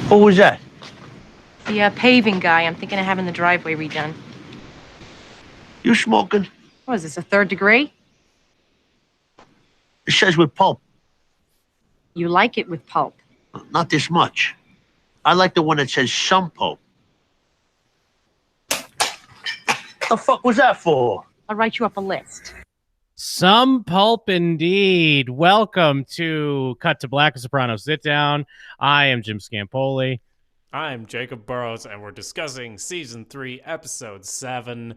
Who was that? The paving guy. I'm thinking of having the driveway redone. You smoking? What is this, a third degree? It says with pulp. You like it with pulp. Not this much. I like the one that says some pulp. The fuck was that for? I'll write you up a list. Some pulp indeed. Welcome to Cut to Black, a Sopranos Sit-Down. I am Jim Scampoli. I'm Jacob Burrows, and we're discussing Season 3, Episode 7,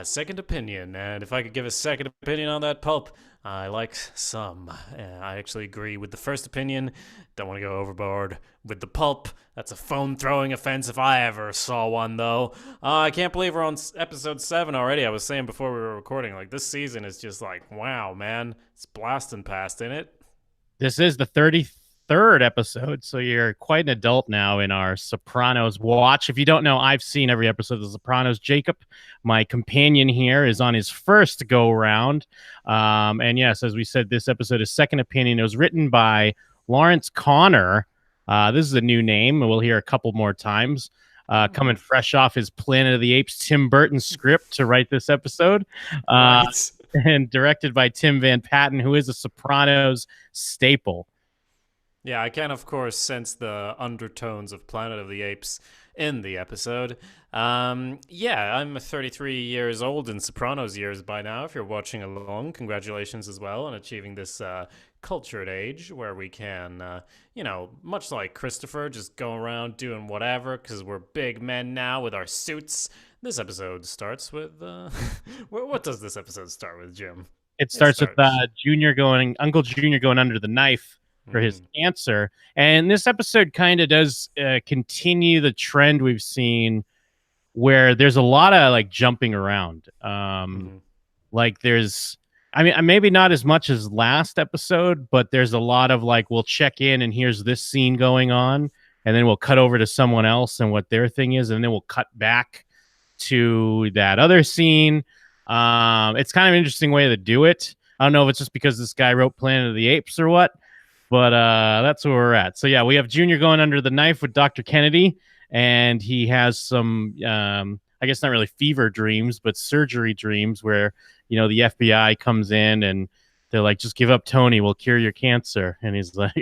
Second Opinion. And if I could give a second opinion on that pulp, I like some. I actually agree with the first opinion. Don't want to go overboard with the pulp. That's a phone-throwing offense if I ever saw one, though. I can't believe we're on Episode 7 already. I was saying before we were recording, like, this season is just like, wow, man. It's blasting past, isn't it? This is the 33rd episode, so you're quite an adult now in our Sopranos watch. If you don't know, I've seen every episode of The Sopranos. Jacob, my companion here, is on his first go-round. And yes, as we said, this episode is Second Opinion. It was written by Lawrence Connor. This is a new name, and we'll hear a couple more times. Coming fresh off his Planet of the Apes Tim Burton script to write this episode. Right. And directed by Tim Van Patten, who is a Sopranos staple. Yeah, I can, of course, sense the undertones of Planet of the Apes in the episode. Yeah, I'm 33 years old in Sopranos years by now. If you're watching along, congratulations as well on achieving this cultured age where we can, much like Christopher, just go around doing whatever because we're big men now with our suits. This episode starts with... what does this episode start with, Jim? It starts with Uncle Junior going under the knife for his cancer. And this episode kind of does continue the trend we've seen where there's a lot of like jumping around. Like there's, I mean, maybe not as much as last episode, but there's a lot of like, we'll check in and here's this scene going on. And then we'll cut over to someone else and what their thing is. And then we'll cut back to that other scene. It's kind of an interesting way to do it. I don't know if it's just because this guy wrote Planet of the Apes or what. But that's where we're at. So, yeah, we have Junior going under the knife with Dr. Kennedy, and he has some, I guess not really fever dreams, but surgery dreams where, the FBI comes in and they're like, just give up Tony, we'll cure your cancer. And he's like,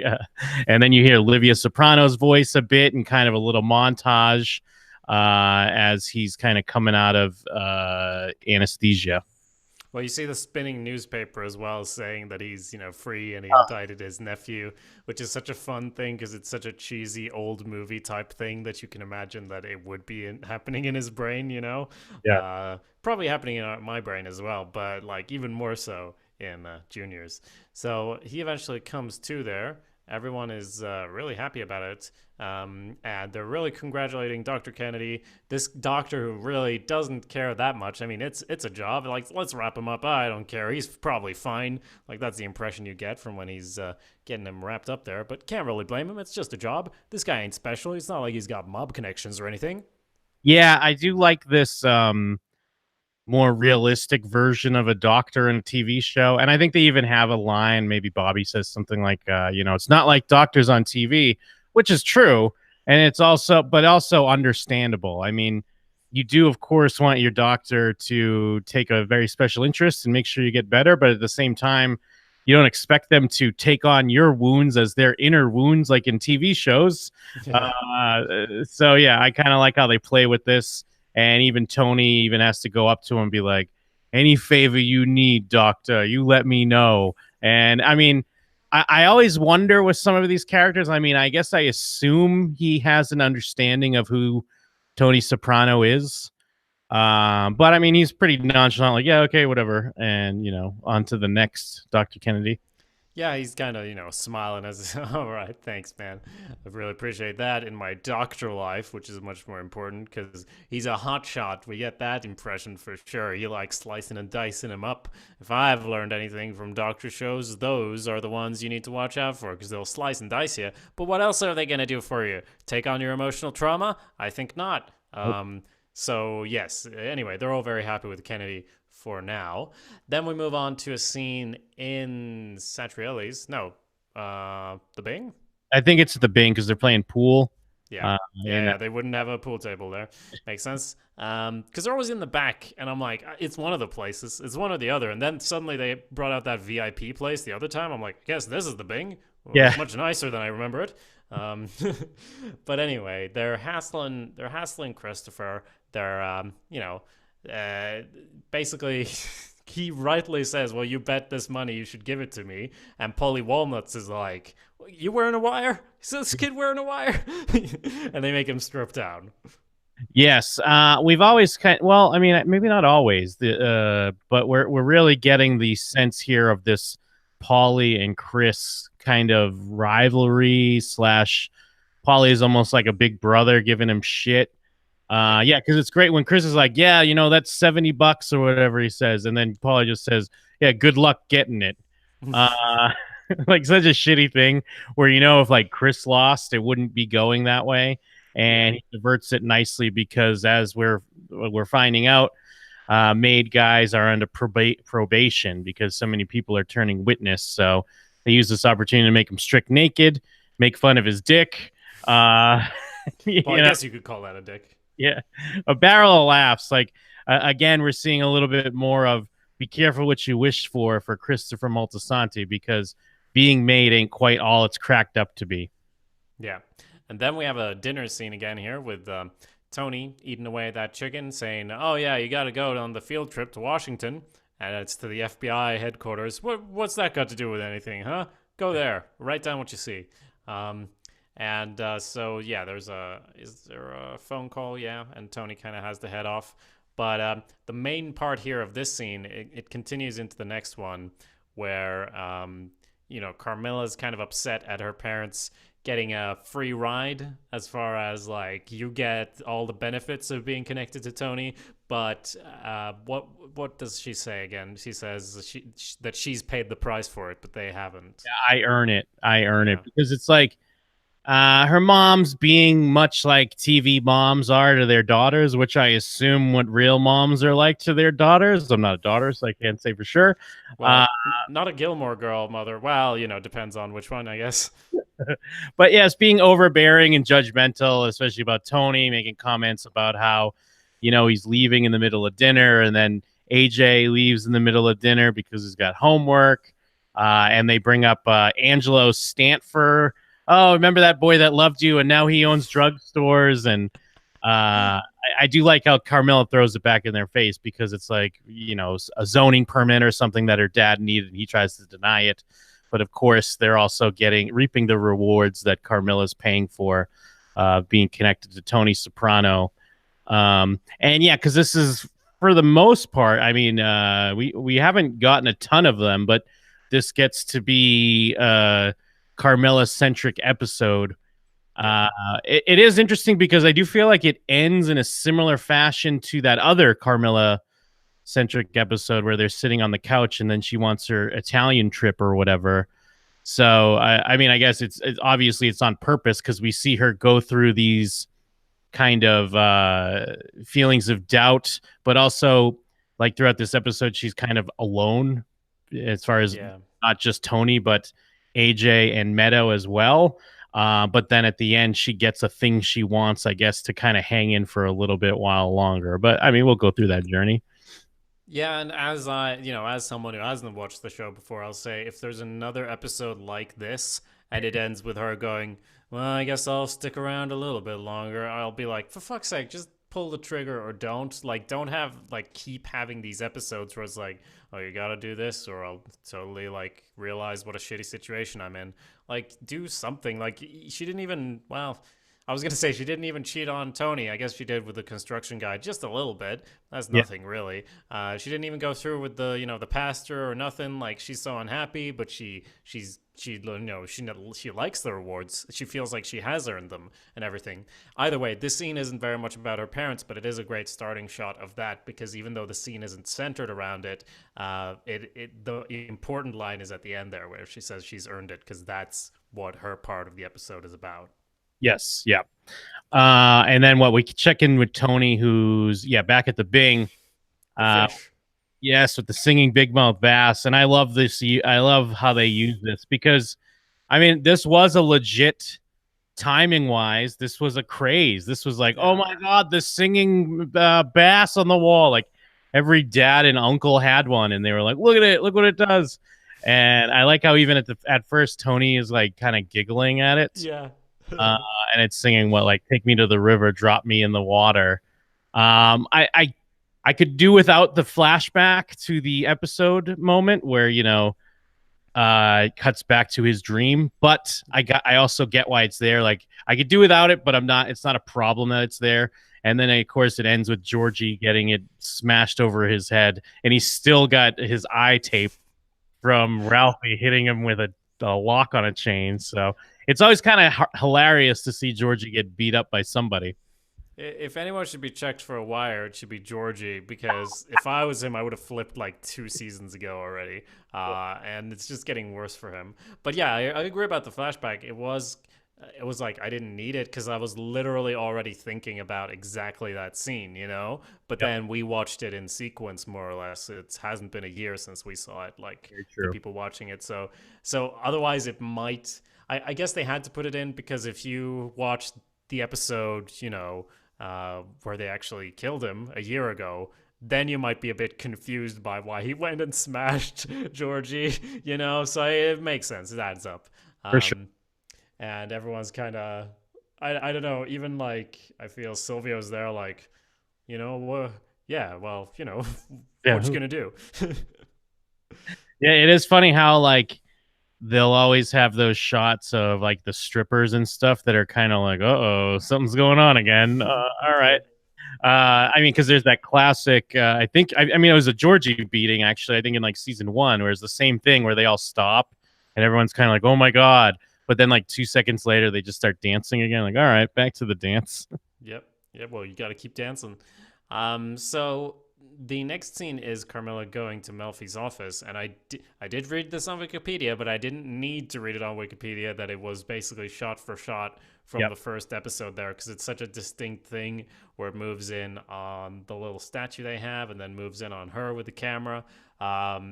and then you hear Olivia Soprano's voice a bit and kind of a little montage as he's kind of coming out of anesthesia. Well, you see the spinning newspaper as well saying that he's, free and he indicted his nephew, which is such a fun thing because it's such a cheesy old movie type thing that you can imagine that it would be happening in his brain, Yeah. Probably happening in my brain as well, but like even more so in Junior's. So he eventually comes to there. Everyone is really happy about it. And they're really congratulating Dr. Kennedy, this doctor who really doesn't care that much. I mean, it's a job. Like, let's wrap him up. I don't care. He's probably fine. Like, that's the impression you get from when he's getting him wrapped up there. But can't really blame him. It's just a job. This guy ain't special. It's not like he's got mob connections or anything. Yeah, I do like this more realistic version of a doctor in a TV show. And I think they even have a line, maybe Bobby says something like, it's not like doctors on TV, which is true. And it's also understandable. I mean, you do, of course, want your doctor to take a very special interest and make sure you get better. But at the same time, you don't expect them to take on your wounds as their inner wounds, like in TV shows. Yeah. So, yeah, I kind of like how they play with this. And even Tony even has to go up to him and be like, any favor you need, doctor, you let me know. And I mean, I always wonder with some of these characters. I mean, I guess I assume he has an understanding of who Tony Soprano is. But I mean, he's pretty nonchalant, like, yeah, okay, whatever. And, on to the next Dr. Kennedy. Yeah, he's kind of, smiling as, all right, thanks, man. I really appreciate that in my doctor life, which is much more important because he's a hotshot. We get that impression for sure. He likes slicing and dicing him up. If I've learned anything from doctor shows, those are the ones you need to watch out for because they'll slice and dice you. But what else are they going to do for you? Take on your emotional trauma? I think not. Nope. So, yes, anyway, they're all very happy with Kennedy for now. Then we move on to a scene in Satriali's. No, the Bing? I think it's the Bing because they're playing pool. Yeah. And Yeah, they wouldn't have a pool table there. Makes sense. Because they're always in the back, and I'm like, it's one of the places. It's one or the other. And then suddenly they brought out that VIP place the other time. I'm like, yes, this is the Bing. Well, Yeah. it's much nicer than I remember it. But anyway, they're hassling Christopher. They're basically he rightly says, well, you bet this money, you should give it to me. And Polly Walnuts is like, you wearing a wire? Is this kid wearing a wire? And they make him strip down. Yes, we've always well, I mean, maybe not always, but we're really getting the sense here of this Paulie and Chris kind of rivalry slash. Paulie is almost like a big brother giving him shit. Yeah, because it's great when Chris is like, yeah, that's $70 or whatever he says, and then Paulie just says, yeah, good luck getting it. Like such a shitty thing where if like Chris lost, it wouldn't be going that way. And he diverts it nicely because as we're finding out, maid guys are under probation because so many people are turning witness. So they use this opportunity to make him strict naked, make fun of his dick. Well, I guess you could call that a dick. Yeah, a barrel of laughs. Like again, we're seeing a little bit more of be careful what you wish for Christopher Moltisanti because being made ain't quite all it's cracked up to be. Yeah. And then we have a dinner scene again here with Tony eating away at that chicken, saying, oh, yeah, you got to go on the field trip to Washington. And it's to the FBI headquarters. What's that got to do with anything, huh? Go there. Write down what you see. So, yeah, is there a phone call? Yeah. And Tony kind of has to head off. But the main part here of this scene, it continues into the next one where, Carmilla's kind of upset at her parents getting a free ride as far as like you get all the benefits of being connected to Tony, but what does she say again? She says that she's paid the price for it, but they haven't. Yeah, I earn it because it's like her mom's being much like TV moms are to their daughters, which I assume what real moms are like to their daughters. I'm not a daughter, so I can't say for sure. Well, not a Gilmore Girl mother. Well, depends on which one, I guess. But yes, being overbearing and judgmental, especially about Tony, making comments about how, he's leaving in the middle of dinner, and then AJ leaves in the middle of dinner because he's got homework. And they bring up Angelo Stanford. Oh, remember that boy that loved you, and now he owns drugstores. And I do like how Carmilla throws it back in their face because it's like, a zoning permit or something that her dad needed, and he tries to deny it. But of course, they're also reaping the rewards that Carmilla's paying for being connected to Tony Soprano. And yeah, because this is, for the most part, I mean, we haven't gotten a ton of them, but this gets to be a Carmilla-centric episode. It is interesting because I do feel like it ends in a similar fashion to that other Carmilla centric episode where they're sitting on the couch and then she wants her Italian trip or whatever. So I mean, I guess it's obviously it's on purpose because we see her go through these kind of feelings of doubt, but also like throughout this episode, she's kind of alone as far as not just Tony, but AJ and Meadow as well. But then at the end, she gets a thing she wants, I guess, to kind of hang in for a little bit while longer. But I mean, we'll go through that journey. Yeah, and as as someone who hasn't watched the show before, I'll say if there's another episode like this and it ends with her going, well, I guess I'll stick around a little bit longer, I'll be like, for fuck's sake, just pull the trigger or don't. Like, don't keep having these episodes where it's like, oh, you gotta do this or I'll totally, realize what a shitty situation I'm in. Like, do something. Like, she didn't even, I was going to say she didn't even cheat on Tony. I guess she did with the construction guy just a little bit. That's nothing really. She didn't even go through with the, the pastor or nothing. Like, she's so unhappy, but she likes the rewards. She feels like she has earned them and everything. Either way, this scene isn't very much about her parents, but it is a great starting shot of that because even though the scene isn't centered around it, the important line is at the end there where she says she's earned it because that's what her part of the episode is about. Yes, yeah. And then we check in with Tony, who's back at the Bing. Yes, with the singing big mouth bass, and I love this. I love how they use this because, I mean, this was a legit timing wise, this was a craze. This was like, oh my God, the singing bass on the wall. Like every dad and uncle had one, and they were like, look at it, look what it does. And I like how even at first Tony is like kind of giggling at it. Yeah. And it's singing what, like, take me to the river, drop me in the water. I could do without the flashback to the episode moment where, you know, it cuts back to his dream, but I also get why it's there. Like I could do without it, but it's not a problem that it's there. And then of course it ends with Georgie getting it smashed over his head, and he's still got his eye tape from Ralphie hitting him with a lock on a chain. So it's always kind of hilarious to see Georgie get beat up by somebody. If anyone should be checked for a wire, it should be Georgie, because if I was him, I would have flipped like 2 seasons ago already. And it's just getting worse for him. But yeah, I agree about the flashback. It was like I didn't need it because I was literally already thinking about exactly that scene, you know? But then we watched it in sequence, more or less. It hasn't been a year since we saw it, like the people watching it. So otherwise it might... I guess they had to put it in because if you watched the episode, you know, where they actually killed him a year ago, then you might be a bit confused by why he went and smashed Georgie, you know? So it makes sense. It adds up. For sure. And everyone's kind of, I don't know, even like, I feel Silvio's there like, you know, yeah, well, you know, what you gonna do? Yeah, it is funny how, like, they'll always have those shots of like the strippers and stuff that are kind of like, uh-oh, something's going on again. All right. I mean, because there's that classic, I mean, it was a Georgie beating, actually, I think in like season 1, where it's the same thing where they all stop and everyone's kind of like, oh my God. But then like 2 seconds later, they just start dancing again. Like, all right, back to the dance. Yep. Well, you got to keep dancing. So the next scene is Carmilla going to Melfi's office, and I did read this on Wikipedia, but I didn't need to read it on Wikipedia that it was basically shot for shot from the first episode there, because it's such a distinct thing where it moves in on the little statue they have and then moves in on her with the camera.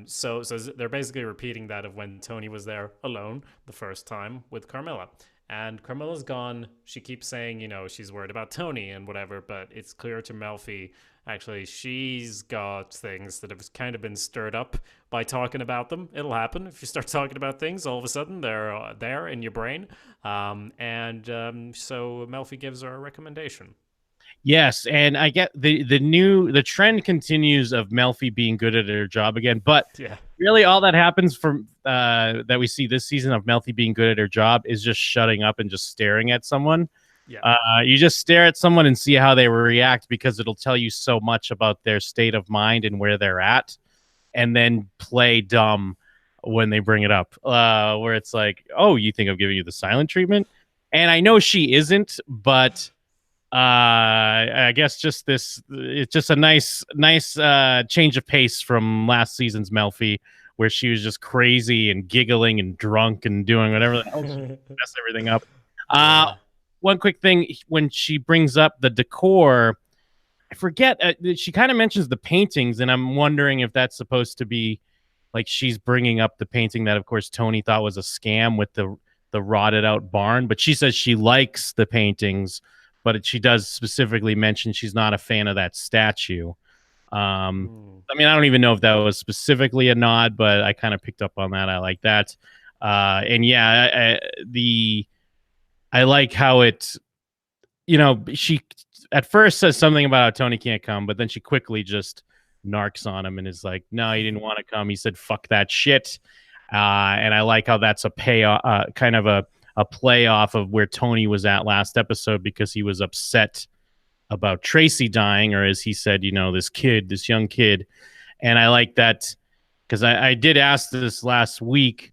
So they're basically repeating that of when Tony was there alone the first time with Carmilla. And Carmilla's gone. She keeps saying, you know, she's worried about Tony and whatever, but it's clear to Melfi, actually, she's got things that have kind of been stirred up by talking about them. It'll happen. If you start talking about things, all of a sudden they're there in your brain. So Melfi gives her a recommendation. Yes, and I get the trend continues of Melfi being good at her job again, but really all that happens from that we see this season of Melfi being good at her job is just shutting up and just staring at someone. You just stare at someone and see how they react, because it'll tell you so much about their state of mind and where they're at, and then play dumb when they bring it up, where it's like, oh, you think I'm giving you the silent treatment? And I know she isn't, but I guess it's just a nice change of pace from last season's Melfi, where she was just crazy and giggling and drunk and doing whatever the hell she mess everything up. One quick thing, when she brings up the decor, I forget, she kind of mentions the paintings, and I'm wondering if that's supposed to be like she's bringing up the painting that, of course, Tony thought was a scam with the rotted out barn, but she says she likes the paintings, but she does specifically mention she's not a fan of that statue. I mean, I don't even know if that was specifically a nod, but I kind of picked up on that. I like that. And yeah, I like how it, you know, she at first says something about how Tony can't come, but then she quickly just narcs on him and is like, no, he didn't want to come. He said, fuck that shit. And I like how that's a payoff, kind of a play off of where Tony was at last episode, because he was upset about Tracy dying, or as he said, you know, this young kid. And I like that, because I did ask this last week,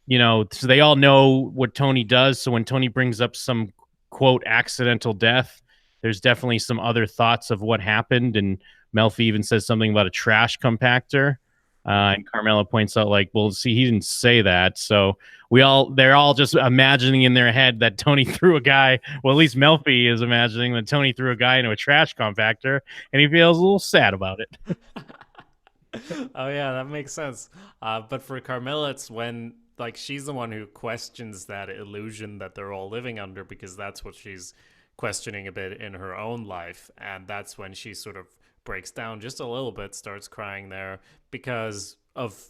you know, so they all know what Tony does. So when Tony brings up some quote accidental death, there's definitely some other thoughts of what happened. And Melfi even says something about a trash compactor. And Carmela points out, like, well, see, he didn't say that. So they're all just imagining in their head that Tony threw a guy. Well, at least Melfi is imagining that Tony threw a guy into a trash compactor, and he feels a little sad about it. Oh yeah, that makes sense. But for Carmilla, it's when like she's the one who questions that illusion that they're all living under, because that's what she's questioning a bit in her own life. And that's when she sort of breaks down just a little bit, starts crying there, because of,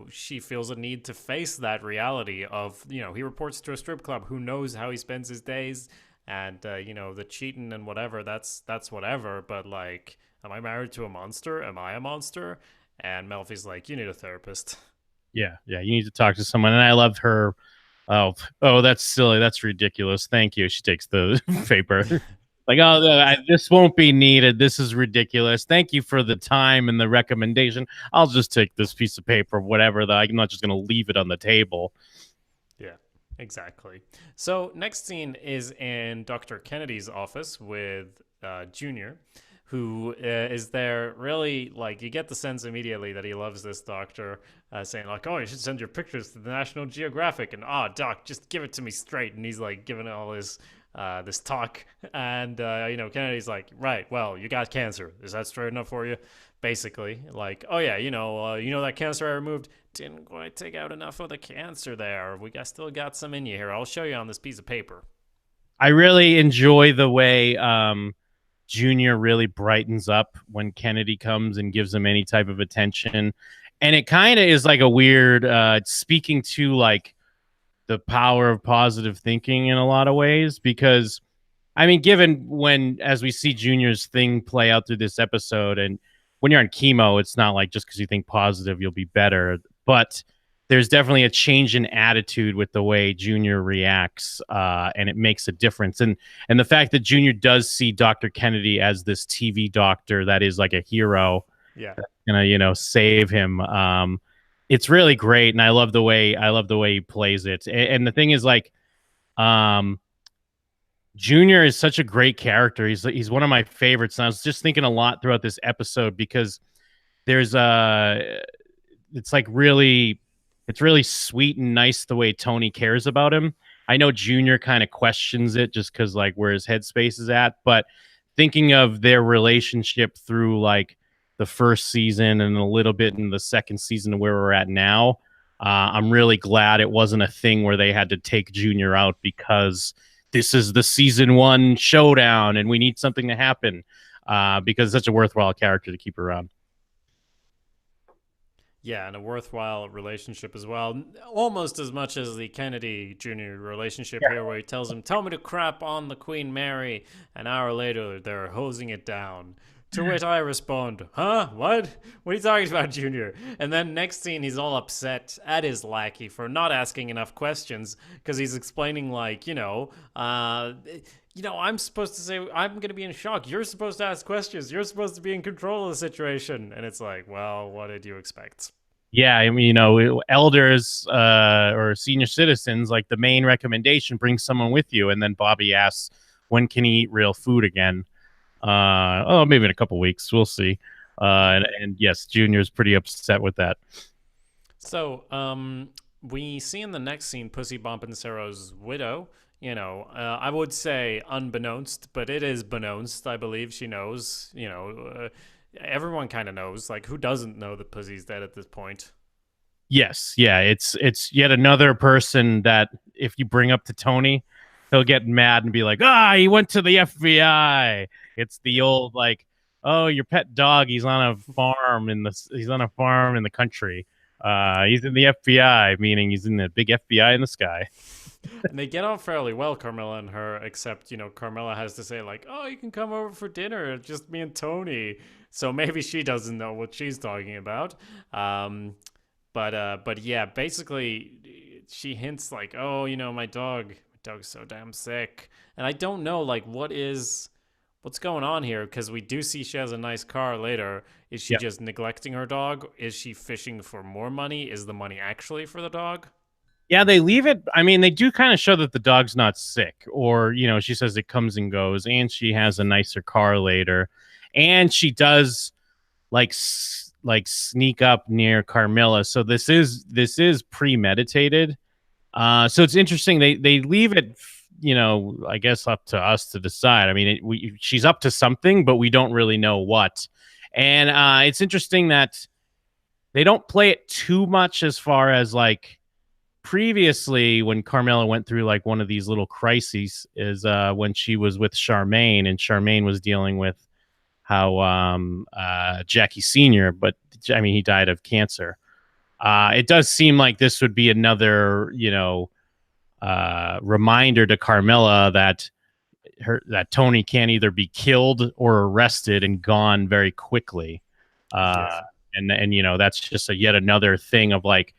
she feels a need to face that reality of, he reports to a strip club. Who knows how he spends his days? And the cheating and whatever, that's whatever, but like, am I married to a monster? Am I a monster? And Melfi's like, you need a therapist. Yeah, you need to talk to someone. And I loved her. Oh, that's silly. That's ridiculous. Thank you. She takes the paper. Like, this won't be needed. This is ridiculous. Thank you for the time and the recommendation. I'll just take this piece of paper, whatever. I'm not just going to leave it on the table. Yeah, exactly. So next scene is in Dr. Kennedy's office with Junior, who is there really, like, you get the sense immediately that he loves this doctor, saying like, oh, you should send your pictures to the National Geographic, and doc, just give it to me straight. And he's like giving all this talk, and Kennedy's like, right, well, you got cancer, is that straight enough for you? Basically, like, oh yeah, that cancer I removed didn't quite take out enough of the cancer there. Still got some in you here. I'll show you on this piece of paper. I really enjoy the way Junior really brightens up when Kennedy comes and gives him any type of attention. And it kind of is like a weird speaking to like the power of positive thinking in a lot of ways, because I mean, given as we see Junior's thing play out through this episode, and when you're on chemo, it's not like just because you think positive, you'll be better. But there's definitely a change in attitude with the way Junior reacts, and it makes a difference. And the fact that Junior does see Dr. Kennedy as this TV doctor that is like a hero, that's gonna save him. It's really great, and I love the way he plays it. And the thing is, like, Junior is such a great character. He's one of my favorites. And I was just thinking a lot throughout this episode, because there's it's really sweet and nice the way Tony cares about him. I know Junior kind of questions it just because like where his headspace is at, but thinking of their relationship through like the first season and a little bit in the second season of where we're at now, I'm really glad it wasn't a thing where they had to take Junior out because this is the season 1 showdown and we need something to happen, because it's such a worthwhile character to keep around. Yeah, and a worthwhile relationship as well. Almost as much as the Kennedy Jr. relationship here, where he tells him, tell me to crap on the Queen Mary. An hour later, they're hosing it down. To which I respond, huh? What? What are you talking about, Junior? And then next scene, he's all upset at his lackey for not asking enough questions, because he's explaining, like, I'm supposed to say, I'm going to be in shock. You're supposed to ask questions. You're supposed to be in control of the situation. And it's like, well, what did you expect? Yeah, I mean, elders or senior citizens, like the main recommendation, bring someone with you. And then Bobby asks, when can he eat real food again? Maybe in a couple weeks. We'll see. And yes, Junior's pretty upset with that. So we see in the next scene Pussy Bompancero's widow. I would say unbeknownst, but it is beknownst. I believe she knows. Everyone kind of knows. Like, who doesn't know that Pussy's dead at this point? Yes, yeah. It's yet another person that if you bring up to Tony, he'll get mad and be like, he went to the FBI. It's the old like, oh, your pet dog. He's on a farm in the country. He's in the FBI, meaning he's in the big FBI in the sky. And they get on fairly well, Carmilla and her, except, Carmilla has to say, like, oh, you can come over for dinner, just me and Tony. So maybe she doesn't know what she's talking about. But yeah, basically, she hints, like, oh, my dog's so damn sick. And I don't know, like, what's going on here? Because we do see she has a nice car later. Is she just neglecting her dog? Is she fishing for more money? Is the money actually for the dog? Yeah, they leave it. I mean, they do kind of show that the dog's not sick, or, she says it comes and goes, and she has a nicer car later, and she does like sneak up near Carmilla. So this is premeditated. So it's interesting. They leave it, I guess up to us to decide. I mean, she's up to something, but we don't really know what. And it's interesting that they don't play it too much as far as like previously when Carmela went through like one of these little crises is when she was with Charmaine, and Charmaine was dealing with how Jackie Sr., but I mean, he died of cancer. It does seem like this would be another, reminder to Carmela that Tony can't either be killed or arrested and gone very quickly. Yes. And that's just yet another thing of like,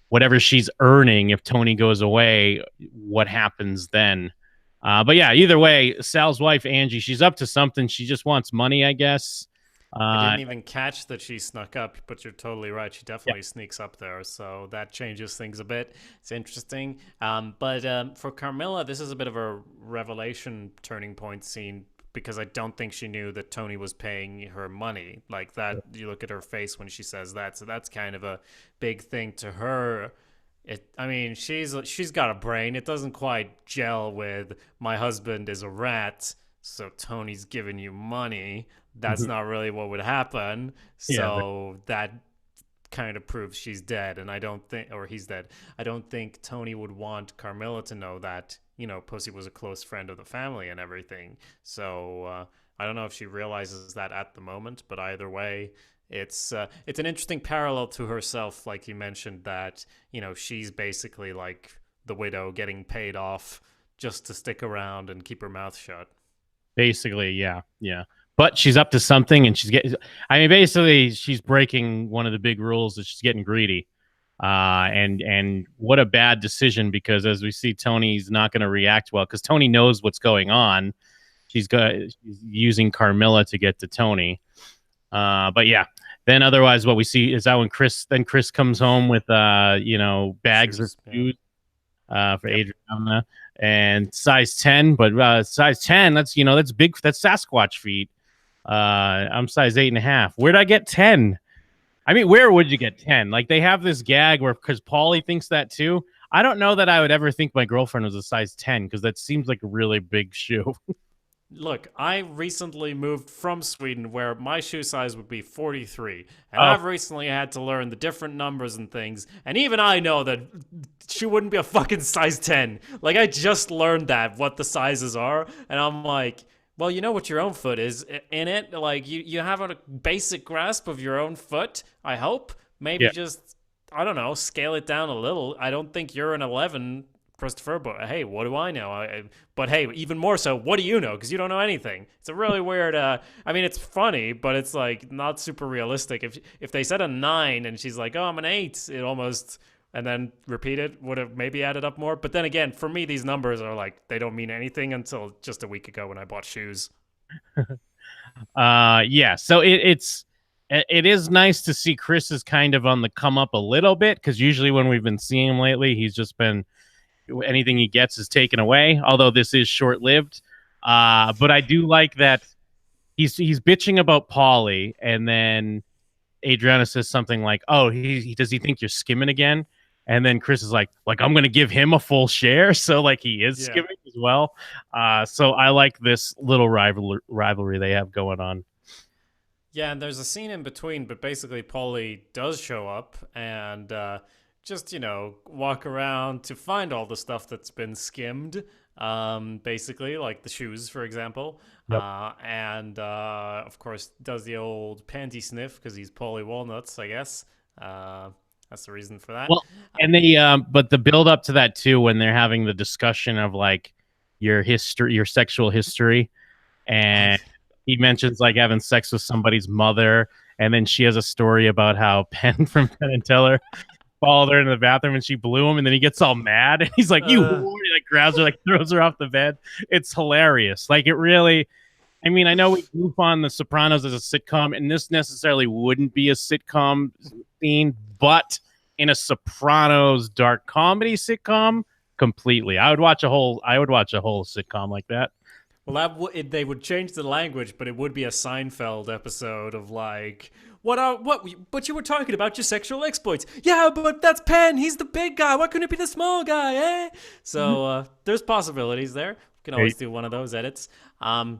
whatever she's earning, if Tony goes away, what happens then? But yeah, either way, Sal's wife, Angie, she's up to something. She just wants money, I guess. I didn't even catch that she snuck up, but you're totally right. She definitely sneaks up there, so that changes things a bit. It's interesting. But for Carmilla, this is a bit of a revelation turning point scene because I don't think she knew that Tony was paying her money like that. You look at her face when she says that, so that's kind of a big thing to her. I mean, she's got a brain. It doesn't quite gel with my husband is a rat, so Tony's giving you money. That's not really what would happen. So that kind of proves she's dead, and I don't think, or he's dead. I don't think Tony would want Carmilla to know that, Pussy was a close friend of the family and everything. So I don't know if she realizes that at the moment, but either way, it's an interesting parallel to herself, like you mentioned, that she's basically like the widow getting paid off just to stick around and keep her mouth shut. Basically, yeah. But she's up to something, and basically, she's breaking one of the big rules that she's getting greedy. And what a bad decision, because as we see, Tony's not going to react well because Tony knows what's going on. She's using Carmilla to get to Tony. But yeah, then otherwise what we see is that when Chris comes home with bags of shoes for Adriana and size 10, but size 10, that's big, that's Sasquatch feet. I'm size 8.5. Where'd I get 10? I mean, where would you get 10? Like, they have this gag where, because Paulie thinks that too. I don't know that I would ever think my girlfriend was a size 10, because that seems like a really big shoe. Look, I recently moved from Sweden where my shoe size would be 43. And I've recently had to learn the different numbers and things. And even I know that she wouldn't be a fucking size 10. Like, I just learned that, what the sizes are. And I'm like, well, you know what your own foot is in it. Like, you have a basic grasp of your own foot, I hope. Maybe just, I don't know, scale it down a little. I don't think you're an 11, Christopher, but hey, what do I know? But hey, even more so, what do you know? Because you don't know anything. It's a really weird, I mean, it's funny, but it's like not super realistic. If they said a 9 and she's like, oh, I'm an 8, it almost, and then repeat it, would have maybe added up more. But then again, for me, these numbers are like, they don't mean anything until just a week ago when I bought shoes. So it is nice to see Chris is kind of on the come up a little bit, because usually when we've been seeing him lately, he's just been, anything he gets is taken away, although this is short-lived. But I do like that he's bitching about Paulie, and then Adriana says something like, oh, does he think you're skimming again? And then Chris is like I'm going to give him a full share. So like he is skimming as well. So I like this little rivalry they have going on. Yeah, and there's a scene in between, but basically Paulie does show up and just, walk around to find all the stuff that's been skimmed, basically, like the shoes, for example. Yep. And of course, does the old panty sniff because he's Paulie Walnuts, I guess. That's the reason for that. Well, and but the build up to that too, when they're having the discussion of like your history, your sexual history, and he mentions like having sex with somebody's mother, and then she has a story about how Penn from Penn and Teller followed her into the bathroom and she blew him, and then he gets all mad and he's like, "You whore!" He like grabs her, like throws her off the bed. It's hilarious. Like it really. I mean, I know we goof on The Sopranos as a sitcom, and this necessarily wouldn't be a sitcom scene, but in a Sopranos dark comedy sitcom, completely. I would watch a whole sitcom like that. Well, they would change the language, but it would be a Seinfeld episode of like, but you were talking about your sexual exploits. Yeah, but that's Penn. He's the big guy. Why couldn't it be the small guy, eh? So there's possibilities there. We can always do one of those edits.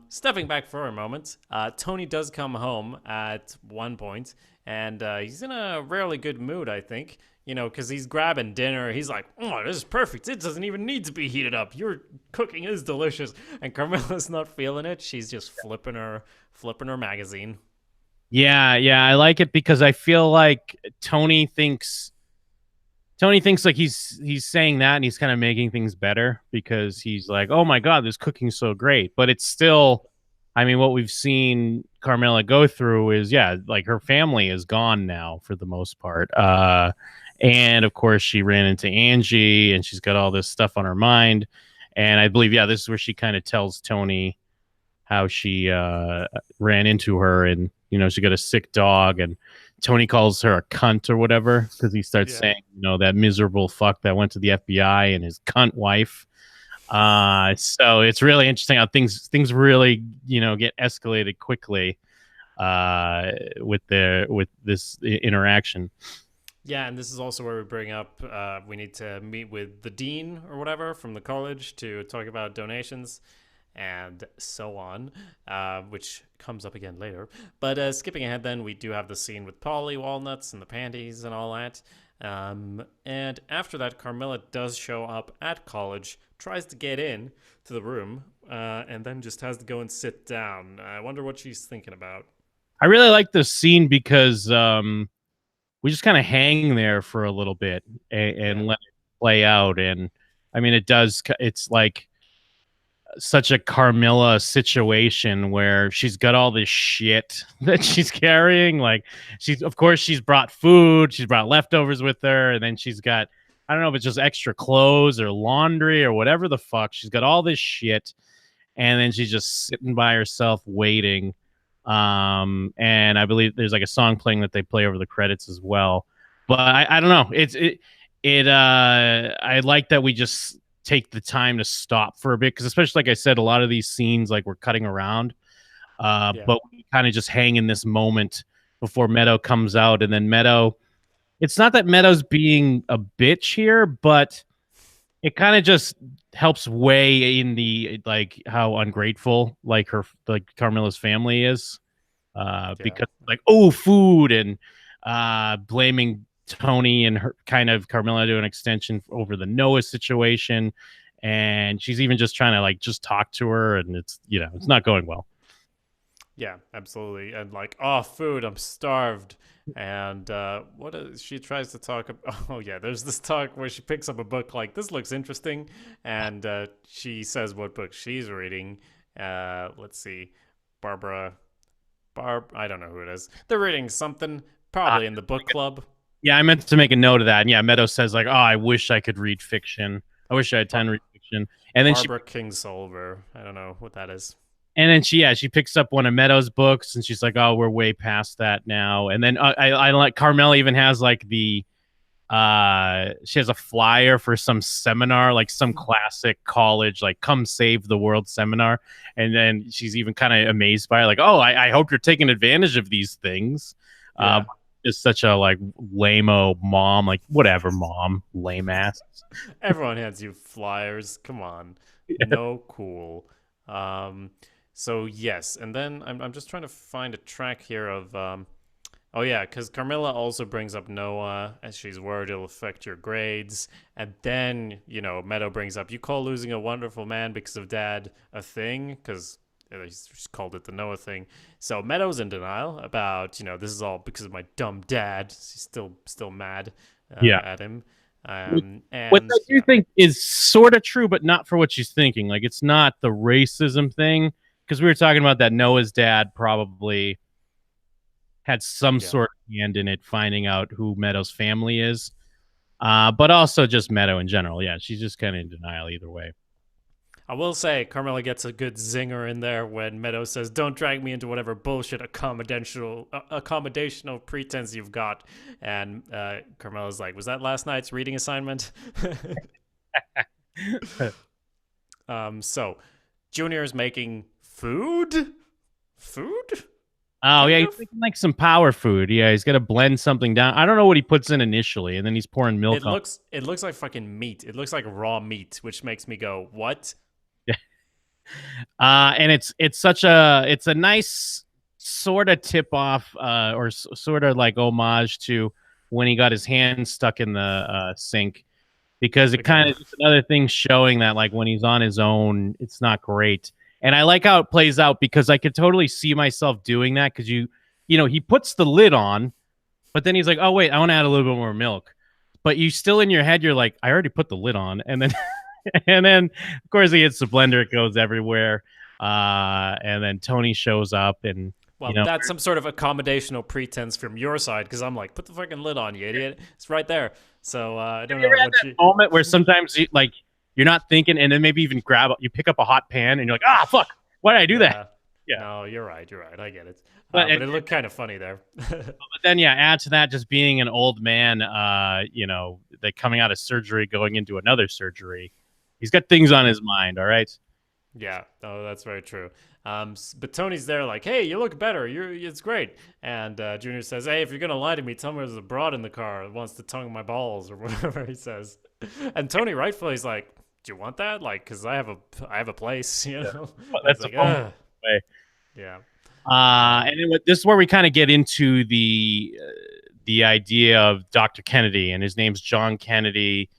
Stepping back for a moment, Tony does come home at one point, and he's in a rarely good mood, I think. Because he's grabbing dinner. He's like, "Oh, this is perfect. It doesn't even need to be heated up. Your cooking is delicious." And Carmilla's not feeling it. She's just flipping her magazine. Yeah, I like it because I feel like Tony thinks like he's saying that and he's kind of making things better because he's like, "Oh my God, this cooking's so great." But it's still, I mean, what we've seen Carmilla go through is, yeah, like her family is gone now for the most part. And of course, she ran into Angie and she's got all this stuff on her mind. And I believe, yeah, this is where she kind of tells Tony how she ran into her and, she got a sick dog and Tony calls her a cunt or whatever because he starts saying, that miserable fuck that went to the FBI and his cunt wife. So it's really interesting how things really, get escalated quickly with this interaction. Yeah, and this is also where we bring up we need to meet with the dean or whatever from the college to talk about donations and so on, which comes up again later. But skipping ahead then, we do have the scene with Polly Walnuts and the panties and all that. And after that, Carmilla does show up at college, tries to get in to the room, and then just has to go and sit down. I wonder what she's thinking about. I really like this scene because we just kind of hang there for a little bit and let it play out. And I mean, it's like such a Carmilla situation where she's got all this shit that she's carrying. Like of course she's brought food, she's brought leftovers with her, and then she's got, I don't know if it's just extra clothes or laundry or whatever the fuck. She's got all this shit, and then she's just sitting by herself waiting. And I believe there's like a song playing that they play over the credits as well. But I don't know. I like that we just take the time to stop for a bit because, especially like I said, a lot of these scenes like we're cutting around, but we kind of just hang in this moment before Meadow comes out, and then Meadow. It's not that Meadow's being a bitch here, but it kind of just helps weigh in the like how ungrateful like Carmilla's family is, because like food and blaming Tony and her kind of Carmilla to an extension over the Noah situation, and she's even just trying to like just talk to her, and it's it's not going well. Yeah, absolutely. And like, food, I'm starved. And she tries to talk about, there's this talk where she picks up a book like, this looks interesting, and she says what book she's reading. Let's see, I don't know who it is. They're reading something, probably in the book club. Yeah, I meant to make a note of that. And yeah, Meadow says like, I wish I could read fiction. I wish I had time to read fiction. And then Barbara Kingsolver. I don't know what that is. And then she picks up one of Meadow's books and she's like, "Oh, we're way past that now." And then I like Carmella even has like she has a flyer for some seminar, like some classic college, like come save the world seminar. And then she's even kind of amazed by it, like, "Oh, I hope you're taking advantage of these things." Yeah. It's such a like lame-o mom, like whatever mom, lame ass. Everyone hands you flyers. Come on. Yeah. No cool. So yes, and then I'm just trying to find a track here of because Carmilla also brings up Noah as she's worried it'll affect your grades, and then Meadow brings up, you call losing a wonderful man because of Dad a thing, because he's just called it the Noah thing. So Meadow's in denial about this is all because of my dumb dad. She's still mad at him. What I do think is sort of true, but not for what she's thinking. Like it's not the racism thing. Because we were talking about that Noah's dad probably had some sort of hand in it, finding out who Meadow's family is. But also just Meadow in general. Yeah, she's just kind of in denial either way. I will say Carmilla gets a good zinger in there when Meadow says, "Don't drag me into whatever bullshit accommodational pretense you've got." And Carmilla's like, "Was that last night's reading assignment?" So Junior is making food? Oh, yeah, he's making like some power food. Yeah, he's got to blend something down. I don't know what he puts in initially, and then he's pouring milk on. It looks like fucking meat. It looks like raw meat, which makes me go, what? Yeah. And it's a nice sort of tip off or sort of like homage to when he got his hand stuck in the sink, because it kind of it's another thing showing that like when he's on his own, it's not great. And I like how it plays out because I could totally see myself doing that, because he puts the lid on, but then he's like, oh wait, I want to add a little bit more milk. But you still in your head, you're like, I already put the lid on, and then and then of course he hits the blender, it goes everywhere. And then Tony shows up, and Well, that's some sort of accommodational pretense from your side, because I'm like, put the fucking lid on, you idiot. It's right there. So I don't know what that moment where sometimes you're not thinking, and then maybe even you pick up a hot pan, and you're like, ah, fuck, why did I do that? Yeah. No, you're right. I get it. But it looked kind of funny there. But then, add to that just being an old man, like coming out of surgery, going into another surgery. He's got things on his mind, all right? Yeah, oh, that's very true. But Tony's there like, hey, you look better. It's great. And Junior says, hey, if you're going to lie to me, tell me there's a broad in the car that wants to tongue my balls, or whatever he says. And Tony rightfully is like, do you want that? Like, because I have a place, you know? Well, that's like, way. Yeah. And then this is where we kind of get into the idea of Dr. Kennedy, and his name's John Kennedy,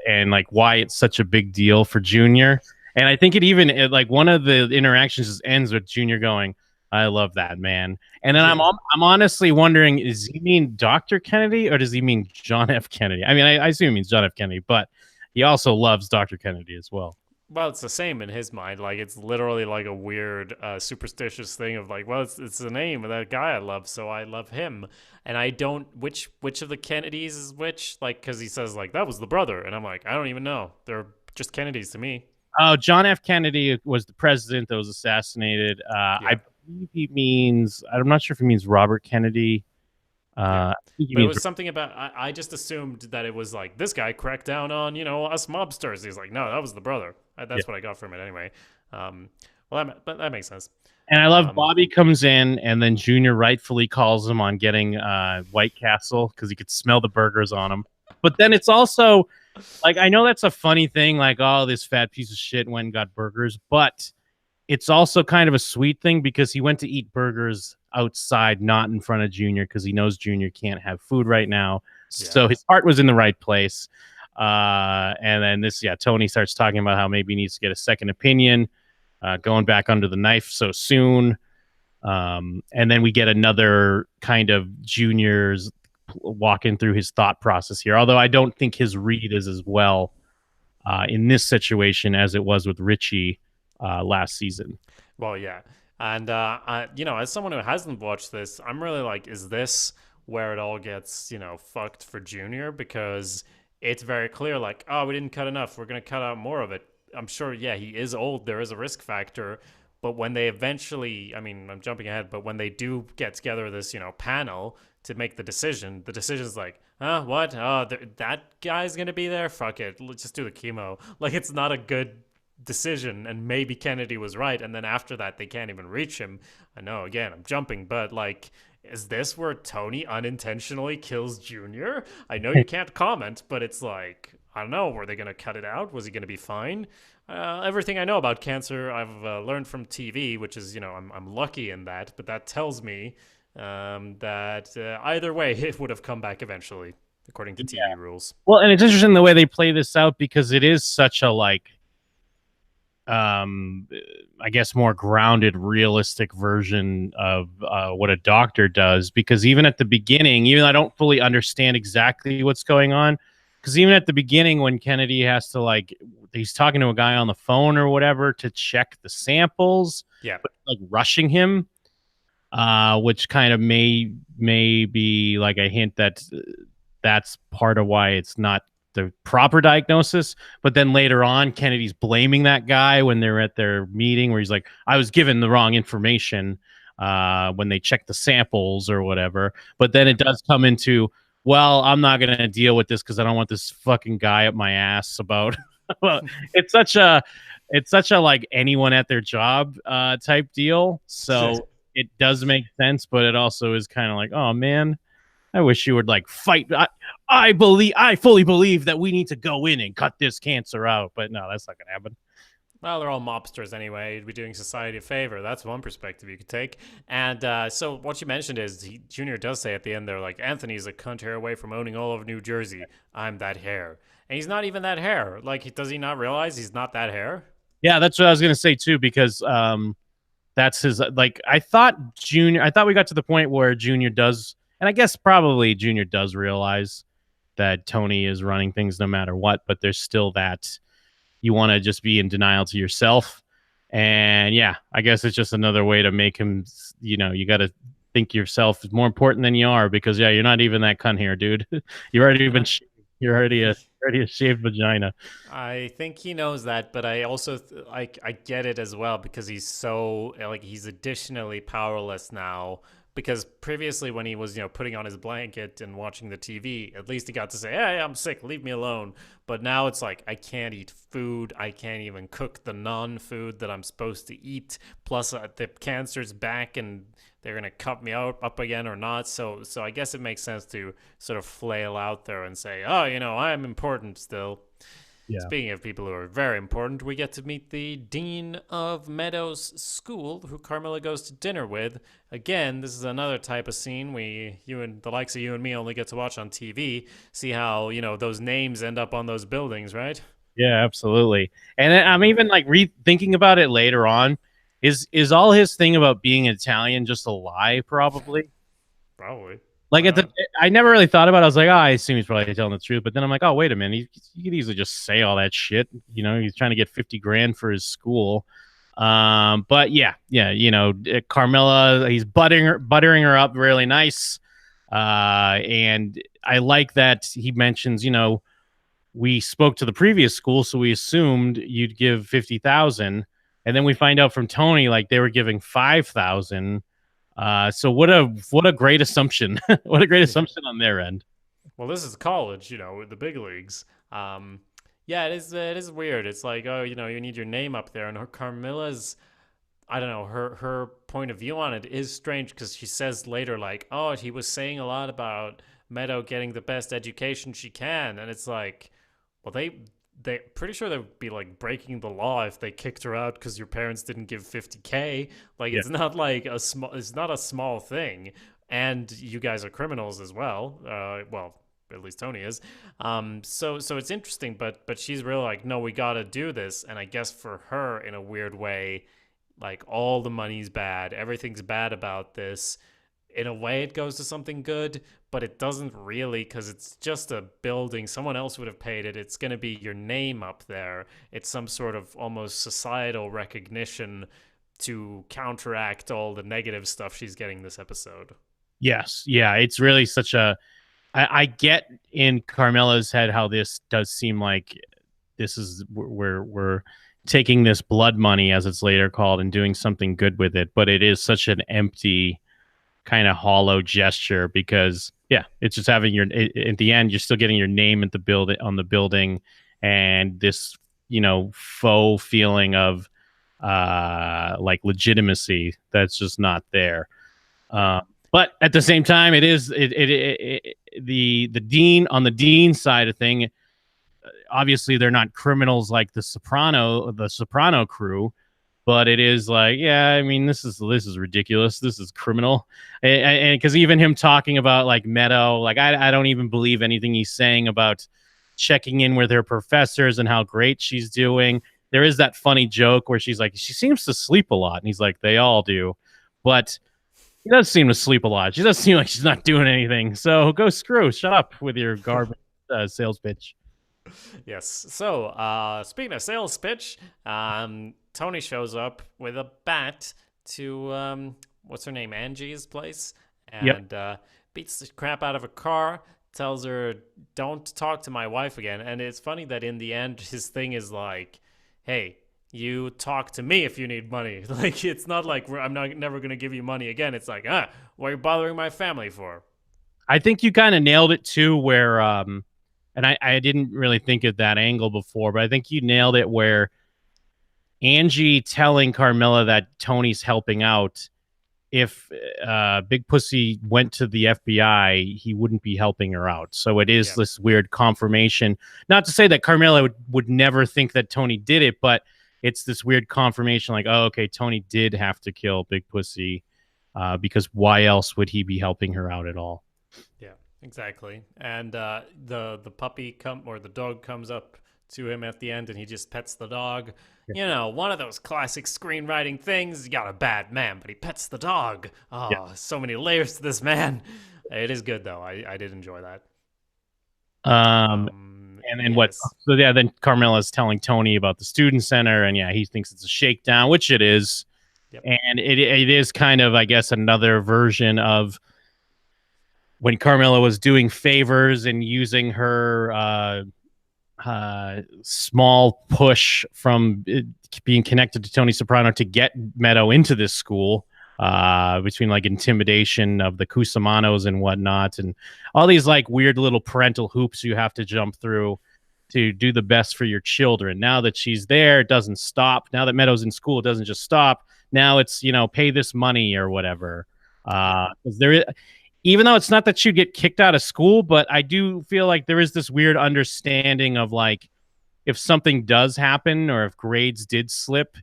and like why it's such a big deal for Junior. And I think it like one of the interactions just ends with Junior going, I love that man. And then I'm honestly wondering, does he mean Dr. Kennedy or does he mean John F. Kennedy? I mean, I assume he means John F. Kennedy, but he also loves Dr. Kennedy as well. Well, it's the same in his mind. Like, it's literally like a weird superstitious thing of like, well, it's the name of that guy I love, so I love him. And I don't, which of the Kennedys is which? Like, because he says like, that was the brother. And I'm like, I don't even know. They're just Kennedys to me. Oh, John F. Kennedy was the president that was assassinated. I believe he means, I'm not sure if he means Robert Kennedy. But it was something about, I just assumed that it was like, this guy cracked down on, us mobsters. He's like, no, that was the brother. That's what I got from it anyway. But that makes sense. And I love Bobby comes in, and then Junior rightfully calls him on getting White Castle because he could smell the burgers on him. But then it's also, like, I know that's a funny thing, like, oh, this fat piece of shit went and got burgers, but it's also kind of a sweet thing because he went to eat burgers outside, not in front of Junior, because he knows Junior can't have food right now. Yeah. So his heart was in the right place. And then Tony starts talking about how maybe he needs to get a second opinion, going back under the knife so soon. And then we get another kind of Junior's walking through his thought process here, although I don't think his read is as well in this situation as it was with Richie last season. Well, yeah. And as someone who hasn't watched this, I'm really like, is this where it all gets fucked for Junior? Because it's very clear, like, oh, we didn't cut enough, we're gonna cut out more of it. I'm sure, he is old, there is a risk factor, but when they eventually, I mean, I'm jumping ahead, but when they do get together this panel to make the decision's like, what? Oh, that guy's gonna be there? Fuck it, let's just do the chemo. Like, it's not a good decision, and maybe Kennedy was right, and then after that they can't even reach him. I know, again, I'm jumping, but like, is this where Tony unintentionally kills Junior? I know you can't comment, but it's like, I don't know, were they gonna cut it out? Was he gonna be fine? Everything I know about cancer I've learned from TV, which is, I'm lucky in that, but that tells me that either way it would have come back eventually, according to TV rules. Well, and it's interesting the way they play this out, because it is such a, like, I guess more grounded, realistic version of what a doctor does, because even at the beginning, even though I don't fully understand exactly what's going on, because even at the beginning when Kennedy has to, like, he's talking to a guy on the phone or whatever to check the samples, but, like, rushing him, which kind of may be like a hint that that's part of why it's not the proper diagnosis. But then later on, Kennedy's blaming that guy when they're at their meeting, where he's like, I was given the wrong information when they checked the samples or whatever. But then it does come into, well, I'm not going to deal with this because I don't want this fucking guy up my ass about well, it's such a like anyone at their job type deal. So it does make sense, but it also is kind of like, oh man, I wish you would like fight. I fully believe that we need to go in and cut this cancer out, but no, that's not gonna happen. Well, they're all mobsters anyway. You'd be doing society a favor. That's one perspective you could take. And so what you mentioned is Junior does say at the end there, like, Anthony's a cunt hair away from owning all of New Jersey. I'm that hair. And he's not even that hair. Like, does he not realize he's not that hair? Yeah, that's what I was gonna say too, because that's his. Like, I thought we got to the point where Junior does, and I guess probably Junior does realize that Tony is running things no matter what, but there's still that you want to just be in denial to yourself. And yeah, I guess it's just another way to make him, you got to think yourself is more important than you are, because yeah, you're not even that cunt here, dude. You've already been, you're already a shaved vagina. I think he knows that, but I also I get it as well, because he's so, like, he's additionally powerless now. Because previously, when he was, putting on his blanket and watching the TV, at least he got to say, "Hey, I'm sick, leave me alone." But now it's like, I can't eat food. I can't even cook the non-food that I'm supposed to eat. Plus, the cancer's back, and they're gonna cut me up again or not. So I guess it makes sense to sort of flail out there and say, "Oh, I'm important still." Yeah. Speaking of people who are very important, we get to meet the dean of Meadows School, who Carmilla goes to dinner with. Again, this is another type of scene you and the likes of you and me only get to watch on TV. See how, those names end up on those buildings, right? Yeah, absolutely. And then I'm even like rethinking about it later on. Is all his thing about being Italian just a lie? Probably. Probably. Like I never really thought about it. I was like, oh, I assume he's probably telling the truth. But then I'm like, oh, wait a minute. He could easily just say all that shit. He's trying to get 50 grand for his school. But yeah, Carmilla, he's buttering her up really nice. And I like that he mentions, we spoke to the previous school, so we assumed you'd give 50,000. And then we find out from Tony, like, they were giving 5,000. So what a great assumption. What a great assumption on their end. Well, this is college, with the big leagues. Yeah, it is weird. It's like, oh, you need your name up there, and Carmilla's, I don't know, her point of view on it is strange, because she says later, like, oh, he was saying a lot about Meadow getting the best education she can, and it's like, well, they pretty sure they'd be like breaking the law if they kicked her out because your parents didn't give 50K. Like, yeah. It's not like it's not a small thing, and you guys are criminals as well. Well, at least Tony is. So it's interesting, but she's really like, no, we got to do this. And I guess for her, in a weird way, like, all the money's bad, everything's bad about this. In a way, it goes to something good, but it doesn't really, because it's just a building. Someone else would have paid it. It's going to be your name up there. It's some sort of almost societal recognition to counteract all the negative stuff she's getting this episode. Yes. Yeah, it's really such a... I get in Carmilla's head how this does seem like this is where we're taking this blood money, as it's later called, and doing something good with it, but it is such an empty, kind of hollow gesture, because yeah, it's just having at the end, you're still getting your name at the building, and this faux feeling of like legitimacy that's just not there. But at the same time, it is the dean, on the dean side of thing. Obviously, they're not criminals like the Soprano crew. But it is like, yeah, I mean, this is ridiculous. This is criminal. And because even him talking about, like, Meadow, like, I don't even believe anything he's saying about checking in with her professors and how great she's doing. There is that funny joke where she's like, she seems to sleep a lot. And he's like, they all do. But she does seem to sleep a lot. She does seem like she's not doing anything. So go screw. Shut up with your garbage sales pitch. Yes. So speaking of sales pitch, Tony shows up with a bat to what's her name, Angie's place, and beats the crap out of a car. Tells her, "Don't talk to my wife again." And it's funny that in the end, his thing is like, "Hey, you talk to me if you need money." Like, it's not like I'm never gonna give you money again. It's like, what are you bothering my family for? I think you kind of nailed it too, where and I didn't really think of that angle before, but I think you nailed it, where Angie telling Carmilla that Tony's helping out. If Big Pussy went to the FBI, he wouldn't be helping her out. So it is this weird confirmation. Not to say that Carmilla would never think that Tony did it, but it's this weird confirmation, like, oh, okay, Tony did have to kill Big Pussy, because why else would he be helping her out at all? Yeah, exactly. And the puppy or the dog comes up to him at the end, and he just pets the dog. You know, one of those classic screenwriting things. You got a bad man, but he pets the dog. Oh, so many layers to this man. It is good though. I did enjoy that. And then what? So yeah, then Carmela's telling Tony about the student center, and yeah, he thinks it's a shakedown, which it is. Yep. And it is kind of, I guess, another version of when Carmela was doing favors and using her small push from being connected to Tony Soprano to get Meadow into this school, between like intimidation of the Kusamanos and whatnot, and all these like weird little parental hoops you have to jump through to do the best for your children. Now that she's there, it doesn't stop. Now that Meadow's in school, it doesn't just stop. Now it's, pay this money or whatever. Because there is, even though it's not that you get kicked out of school, but I do feel like there is this weird understanding of like, if something does happen or if grades did slip,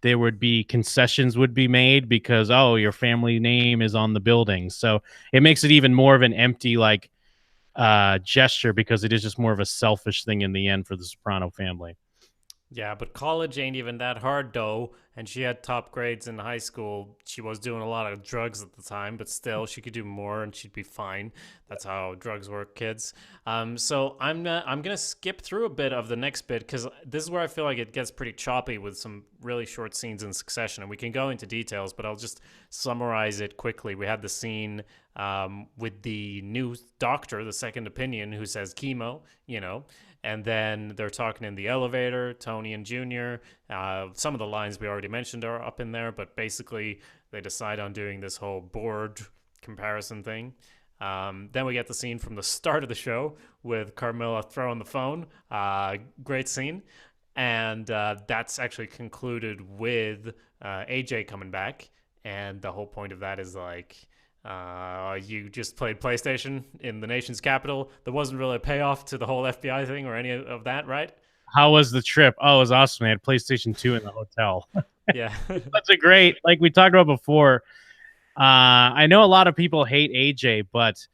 there would be concessions would be made because, oh, your family name is on the building. So it makes it even more of an empty like gesture, because it is just more of a selfish thing in the end for the Soprano family. Yeah, but college ain't even that hard though, and she had top grades in high school. She was doing a lot of drugs at the time, but still, she could do more and she'd be fine. That's how drugs work, kids. So I'm gonna skip through a bit of the next bit because this is where I feel like it gets pretty choppy with some really short scenes in succession, and we can go into details, but I'll just summarize it quickly. We had the scene with the new doctor, the second opinion, who says chemo, and then they're talking in the elevator, Tony and Junior. Some of the lines we already mentioned are up in there, but basically they decide on doing this whole board comparison thing. Then we get the scene from the start of the show with Carmela throwing the phone. Great scene. And that's actually concluded with AJ coming back. And the whole point of that is like, you just played PlayStation in the nation's capital. There wasn't really a payoff to the whole FBI thing or any of that, right? How was the trip? Oh, it was awesome. They had PlayStation 2 in the hotel. Yeah. That's a great, like we talked about before. I know a lot of people hate AJ, but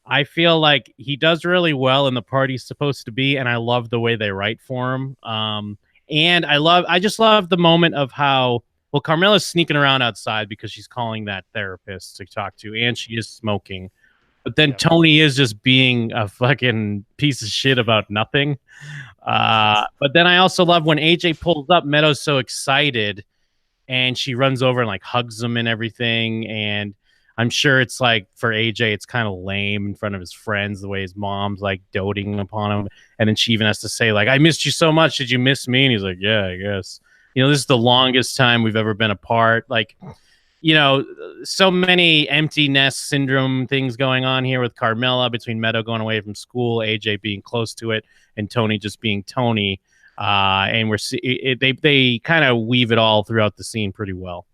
I feel like he does really well in the part he's supposed to be, and I love the way they write for him. And I just love the moment of how, well, Carmela's sneaking around outside because she's calling that therapist to talk to, and she is smoking. But then Tony is just being a fucking piece of shit about nothing. But then I also love when AJ pulls up, Meadow's so excited, and she runs over and like hugs him and everything. And I'm sure it's like for AJ, it's kind of lame in front of his friends, the way his mom's like doting upon him. And then she even has to say like, I missed you so much. Did you miss me? And he's like, yeah, I guess. This is the longest time we've ever been apart. Like, so many empty nest syndrome things going on here with Carmela, between Meadow going away from school, AJ being close to it, and Tony just being Tony. And they kind of weave it all throughout the scene pretty well.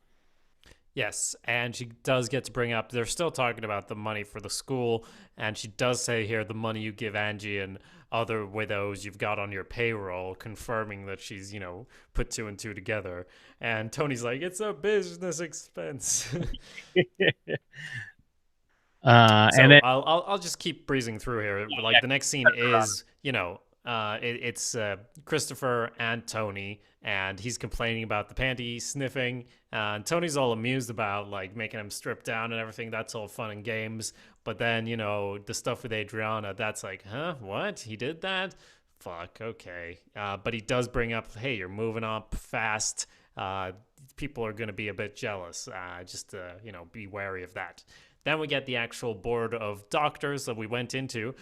Yes, and she does get to bring up, they're still talking about the money for the school, and she does say here, the money you give Angie and other widows you've got on your payroll, confirming that she's, put two and two together. And Tony's like, it's a business expense. And then I'll just keep breezing through here. Like the next scene is, it's Christopher and Tony, and he's complaining about the panty sniffing. And Tony's all amused about like making him strip down and everything. That's all fun and games. But then, the stuff with Adriana, that's like, huh? What? He did that? Fuck, okay. But he does bring up, hey, you're moving up fast. People are going to be a bit jealous. Just, be wary of that. Then we get the actual board of doctors that we went into.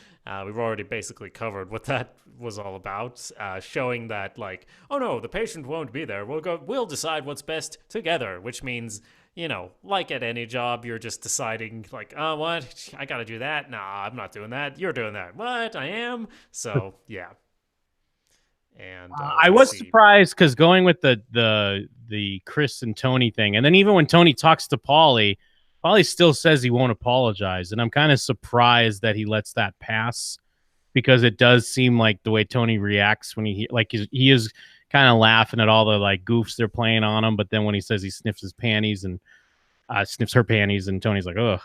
We've already basically covered what that was all about, showing that like, oh no, the patient won't be there. We'll decide what's best together, which means, like at any job, you're just deciding like, oh, what? I got to do that. Nah, I'm not doing that. You're doing that. What? I am. So yeah. And I was surprised because going with the Chris and Tony thing, and then even when Tony talks to Paulie still says he won't apologize, and I'm kind of surprised that he lets that pass, because it does seem like the way Tony reacts when he is kind of laughing at all the like goofs they're playing on him. But then when he says he sniffs his panties and sniffs her panties, and Tony's like, ugh.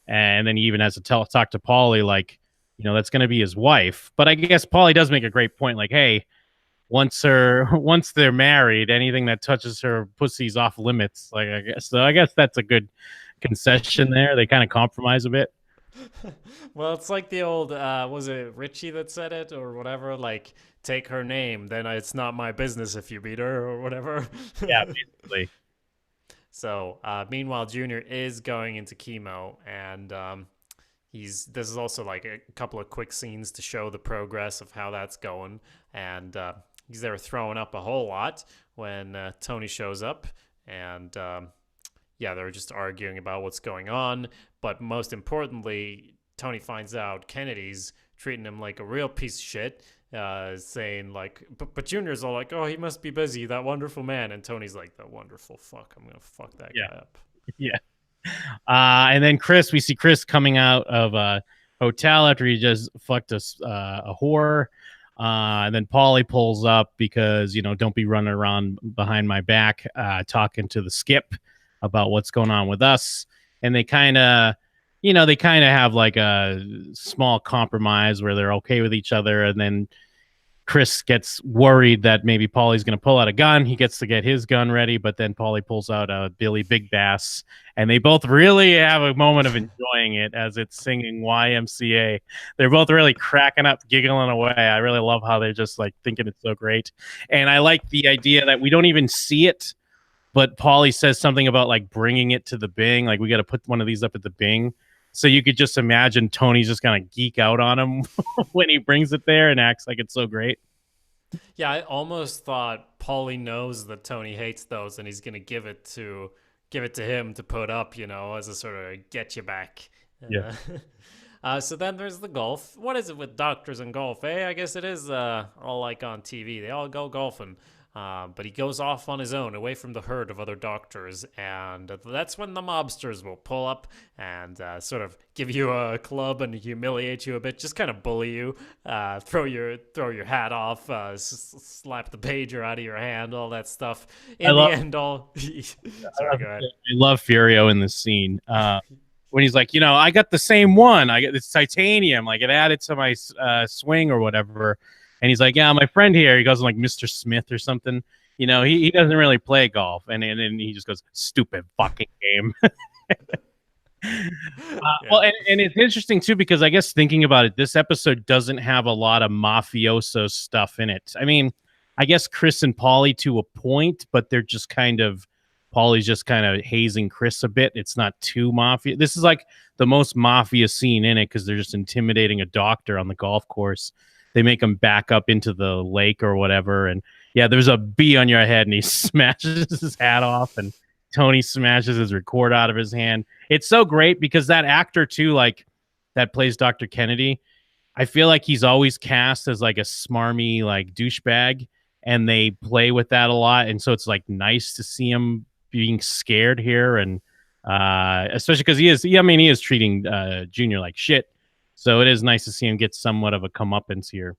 And then he even has to talk to Paulie, like, that's going to be his wife. But I guess Paulie does make a great point, like, hey, once they're married, anything that touches her pussy's off limits. Like, I guess that's a good concession there. They kind of compromise a bit. Well, it's like the old, was it Richie that said it or whatever? Like, take her name, then it's not my business if you beat her or whatever. Yeah, basically. So, meanwhile, Junior is going into chemo, and this is also like a couple of quick scenes to show the progress of how that's going, and he's there throwing up a whole lot when Tony shows up, and yeah, they're just arguing about what's going on, but most importantly, Tony finds out Kennedy's treating him like a real piece of shit, saying like, but Junior's all like, oh, he must be busy, that wonderful man, and Tony's like, that wonderful fuck, I'm gonna fuck that guy up. Yeah. And then we see Chris coming out of a hotel after he just fucked a whore. And then Paulie pulls up because, don't be running around behind my back talking to the skip about what's going on with us. And they kind of have like a small compromise where they're okay with each other. And then Chris gets worried that maybe Paulie's going to pull out a gun. He gets to get his gun ready, but then Paulie pulls out a Billy Big Bass, and they both really have a moment of enjoying it as it's singing YMCA. They're both really cracking up, giggling away. I really love how they're just like thinking it's so great. And I like the idea that we don't even see it, but Paulie says something about like bringing it to the Bing. Like, we got to put one of these up at the Bing. So you could just imagine Tony's just going to geek out on him when he brings it there and acts like it's so great. Yeah, I almost thought Paulie knows that Tony hates those and he's going to give it to him to put up, as a sort of get you back. Yeah. So then there's the golf. What is it with doctors and golf, eh? I guess it is all like on TV. They all go golfing. But he goes off on his own, away from the herd of other doctors, and that's when the mobsters will pull up and sort of give you a club and humiliate you a bit, just kind of bully you, throw your hat off, slap the pager out of your hand, all that stuff. Sorry, go ahead. I love Furio in this scene. When he's like, I got the same one. I got this titanium, like it added to my swing or whatever. And he's like, yeah, my friend here, he goes like Mr. Smith or something. He doesn't really play golf. And he just goes, stupid fucking game. Well, and it's interesting, too, because I guess thinking about it, this episode doesn't have a lot of mafioso stuff in it. I mean, I guess Chris and Paulie to a point, but they're just Paulie's just kind of hazing Chris a bit. It's not too mafia. This is like the most mafia scene in it because they're just intimidating a doctor on the golf course. They make him back up into the lake or whatever. And yeah, there's a bee on your head and he smashes his hat off and Tony smashes his record out of his hand. It's so great because that actor too, like that plays Dr. Kennedy, I feel like he's always cast as like a smarmy, like douchebag, and they play with that a lot. And so it's like nice to see him being scared here. And especially because he is treating Junior like shit. So it is nice to see him get somewhat of a comeuppance here.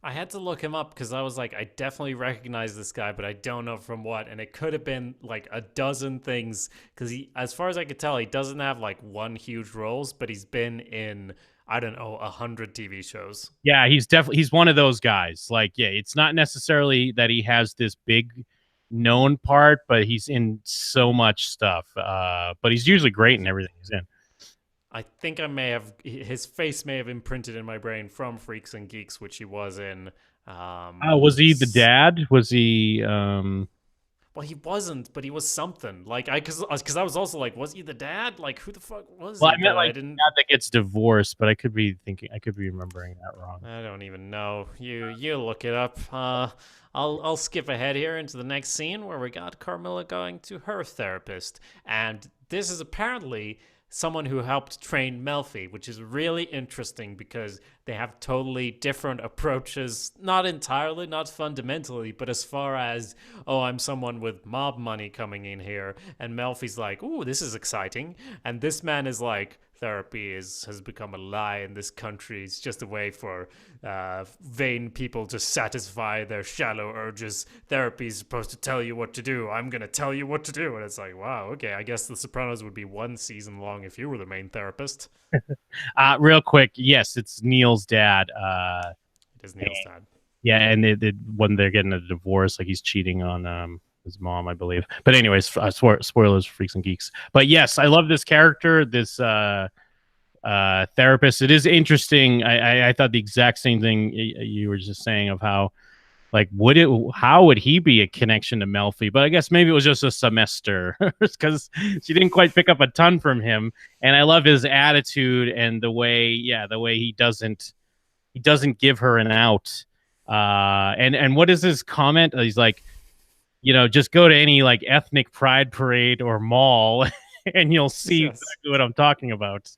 I had to look him up because I was like, I definitely recognize this guy, but I don't know from what. And it could have been like a dozen things because as far as I could tell, he doesn't have like one huge roles, but he's been in, I don't know, 100 TV shows. Yeah, he's one of those guys. Like, yeah, it's not necessarily that he has this big known part, but he's in so much stuff. But he's usually great in everything he's in. I think his face may have imprinted in my brain from Freaks and Geeks, which he was in. Was he the dad? Was he? Well, he wasn't, but he was something. Like because I was also like, was he the dad? Like, who the fuck was he? Well, I meant like the dad that gets divorced, but I could be remembering that wrong. I don't even know. You look it up. I'll skip ahead here into the next scene where we got Carmilla going to her therapist, and this is apparently someone who helped train Melfi, which is really interesting because they have totally different approaches, not entirely, not fundamentally, but as far as, oh, I'm someone with mob money coming in here, and Melfi's like, ooh, this is exciting, and this man is like, therapy has become a lie in this country. It's just a way for vain people to satisfy their shallow urges. Therapy is supposed to tell you what to do. I'm going to tell you what to do. And it's like, wow, okay, I guess The Sopranos would be 1 season long if you were the main therapist. Real quick, yes, it's Neil's dad. It is Neil's dad. Yeah, and when they're getting a divorce, like he's cheating on his mom, I believe. But anyways, spoilers for freaks and geeks. But yes, I love this character, this therapist. It is interesting. I thought the exact same thing you were just saying of how, like, how would he be a connection to Melfi? But I guess maybe it was just a semester because she didn't quite pick up a ton from him. And I love his attitude and the way he doesn't give her an out. And what is his comment? He's like, just go to any like ethnic pride parade or mall and you'll see exactly what I'm talking about.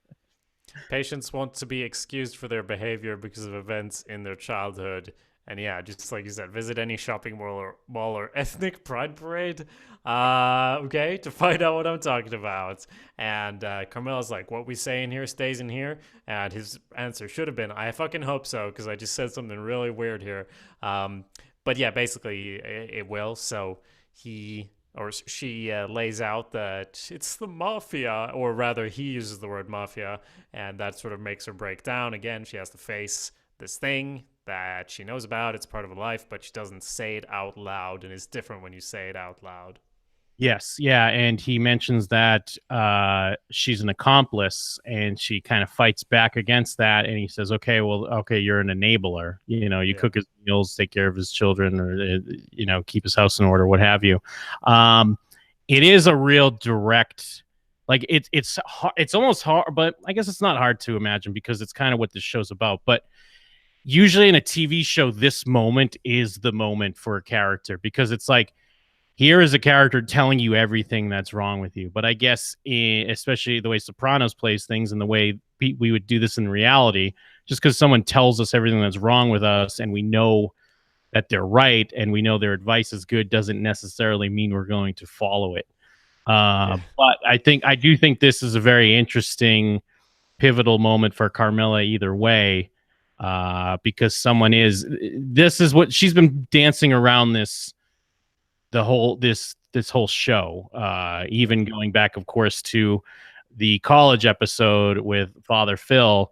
Patients want to be excused for their behavior because of events in their childhood. And yeah, just like you said, visit any shopping mall or ethnic pride parade, okay, to find out what I'm talking about. And Carmela's like, what we say in here stays in here. And his answer should have been, I fucking hope so, because I just said something really weird here. But yeah, basically it will. So she lays out that it's the mafia, or rather he uses the word mafia, and that sort of makes her break down. Again, she has to face this thing that she knows about. It's part of her life, but she doesn't say it out loud, and it's different when you say it out loud. Yes, yeah, and he mentions that she's an accomplice, and she kind of fights back against that, and he says, okay, you're an enabler. You cook his meals, take care of his children, or keep his house in order, what have you. It is a real direct, like it's almost hard, but I guess it's not hard to imagine because it's kind of what this show's about. But usually in a TV show, this moment is the moment for a character because it's like, here is a character telling you everything that's wrong with you. But I guess, especially the way Sopranos plays things and the way we would do this in reality, just because someone tells us everything that's wrong with us and we know that they're right and we know their advice is good doesn't necessarily mean we're going to follow it. But I do think this is a very interesting, pivotal moment for Carmela either way, because this is what she's been dancing around this whole show, even going back, of course, to the college episode with Father Phil.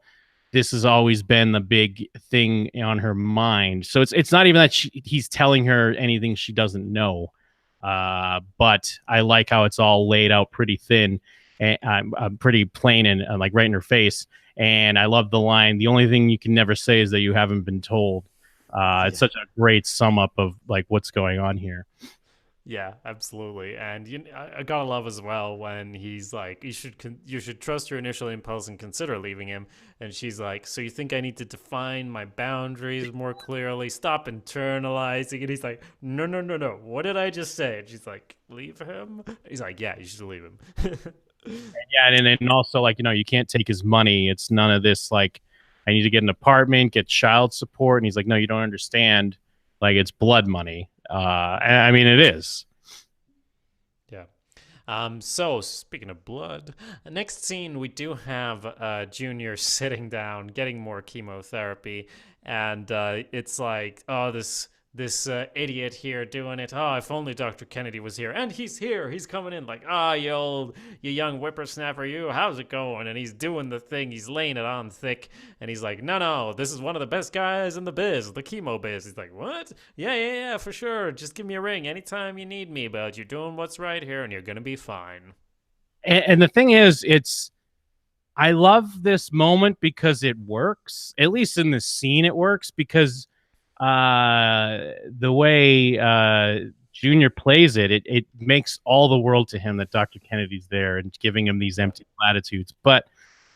This has always been the big thing on her mind. So it's not even that he's telling her anything she doesn't know, but I like how it's all laid out pretty thin and I'm pretty plain and like right in her face. And I love the line, the only thing you can never say is that you haven't been told. It's such a great sum up of like what's going on here. Yeah, absolutely. And I gotta love as well when he's like, you should trust your initial impulse and consider leaving him. And she's like, so you think I need to define my boundaries more clearly? Stop internalizing. And he's like, no. What did I just say? And she's like, leave him? He's like, yeah, you should leave him. Yeah, and also like, you can't take his money. It's none of this like, I need to get an apartment, get child support. And he's like, no, you don't understand. Like, it's blood money. I mean, it is. Yeah. So speaking of blood, next scene we do have Junior sitting down, getting more chemotherapy, and it's like, oh, this idiot here doing it. Oh, if only Dr. Kennedy was here. And he's here. He's coming in like, you young whippersnapper, you. How's it going? And he's doing the thing. He's laying it on thick. And he's like, no, this is one of the best guys in the biz, the chemo biz. He's like, what? Yeah, for sure. Just give me a ring anytime you need me. But you're doing what's right here and you're going to be fine. And the thing is, I love this moment because it works. At least in this scene, it works because the way Junior plays it makes all the world to him that Dr. Kennedy's there and giving him these empty platitudes. But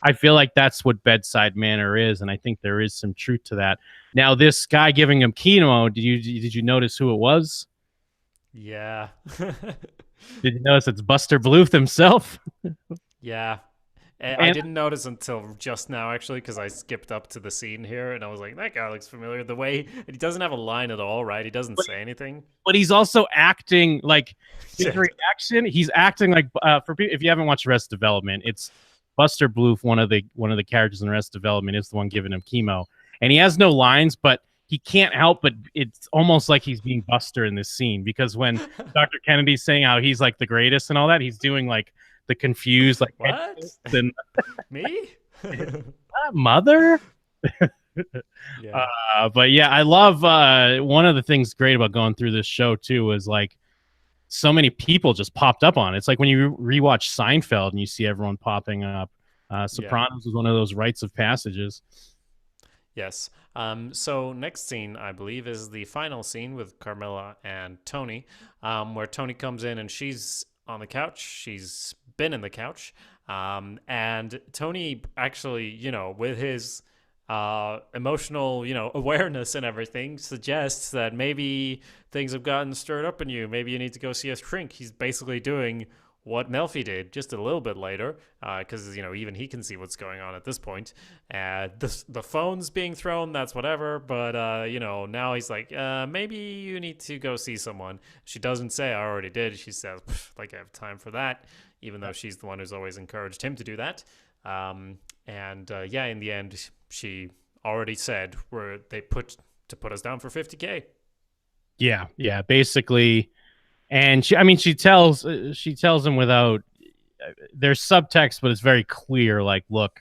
I feel like that's what bedside manner is, and I think there is some truth to that. Now, this guy giving him chemo, did you notice who it was? Yeah. Did you notice it's Buster Bluth himself? Yeah. I didn't notice until just now, actually, because I skipped up to the scene here, and I was like, that guy looks familiar. The way he doesn't have a line at all, right? He doesn't say anything. But he's also acting like his Shit. reaction. He's acting like for people, if you haven't watched Arrested Development, it's Buster Bluth, one of the characters in Arrested Development, is the one giving him chemo, and he has no lines, but he can't help but it's almost like he's being Buster in this scene, because when Dr. Kennedy's saying how he's like the greatest and all that, he's doing like the confused like What? and Me? mother. Yeah. But yeah, I love one of the things great about going through this show too was like so many people just popped up on it. It's like when you rewatch Seinfeld and you see everyone popping up. Sopranos was one of those rites of passages. Yes. So next scene, I believe, is the final scene with Carmilla and Tony, where Tony comes in and she's on the couch. She's been in the couch. And Tony actually, with his emotional, awareness and everything, suggests that maybe things have gotten stirred up in you. Maybe you need to go see a shrink. He's basically doing what Melfi did just a little bit later, because even he can see what's going on at this point. The phone's being thrown, that's whatever, but now he's like, maybe you need to go see someone. She doesn't say I already did. She says, like, I have time for that, even though she's the one who's always encouraged him to do that. In the end, she already said they put us down for $50K. Yeah, basically. And she tells him without, there's subtext, but it's very clear. Like, look,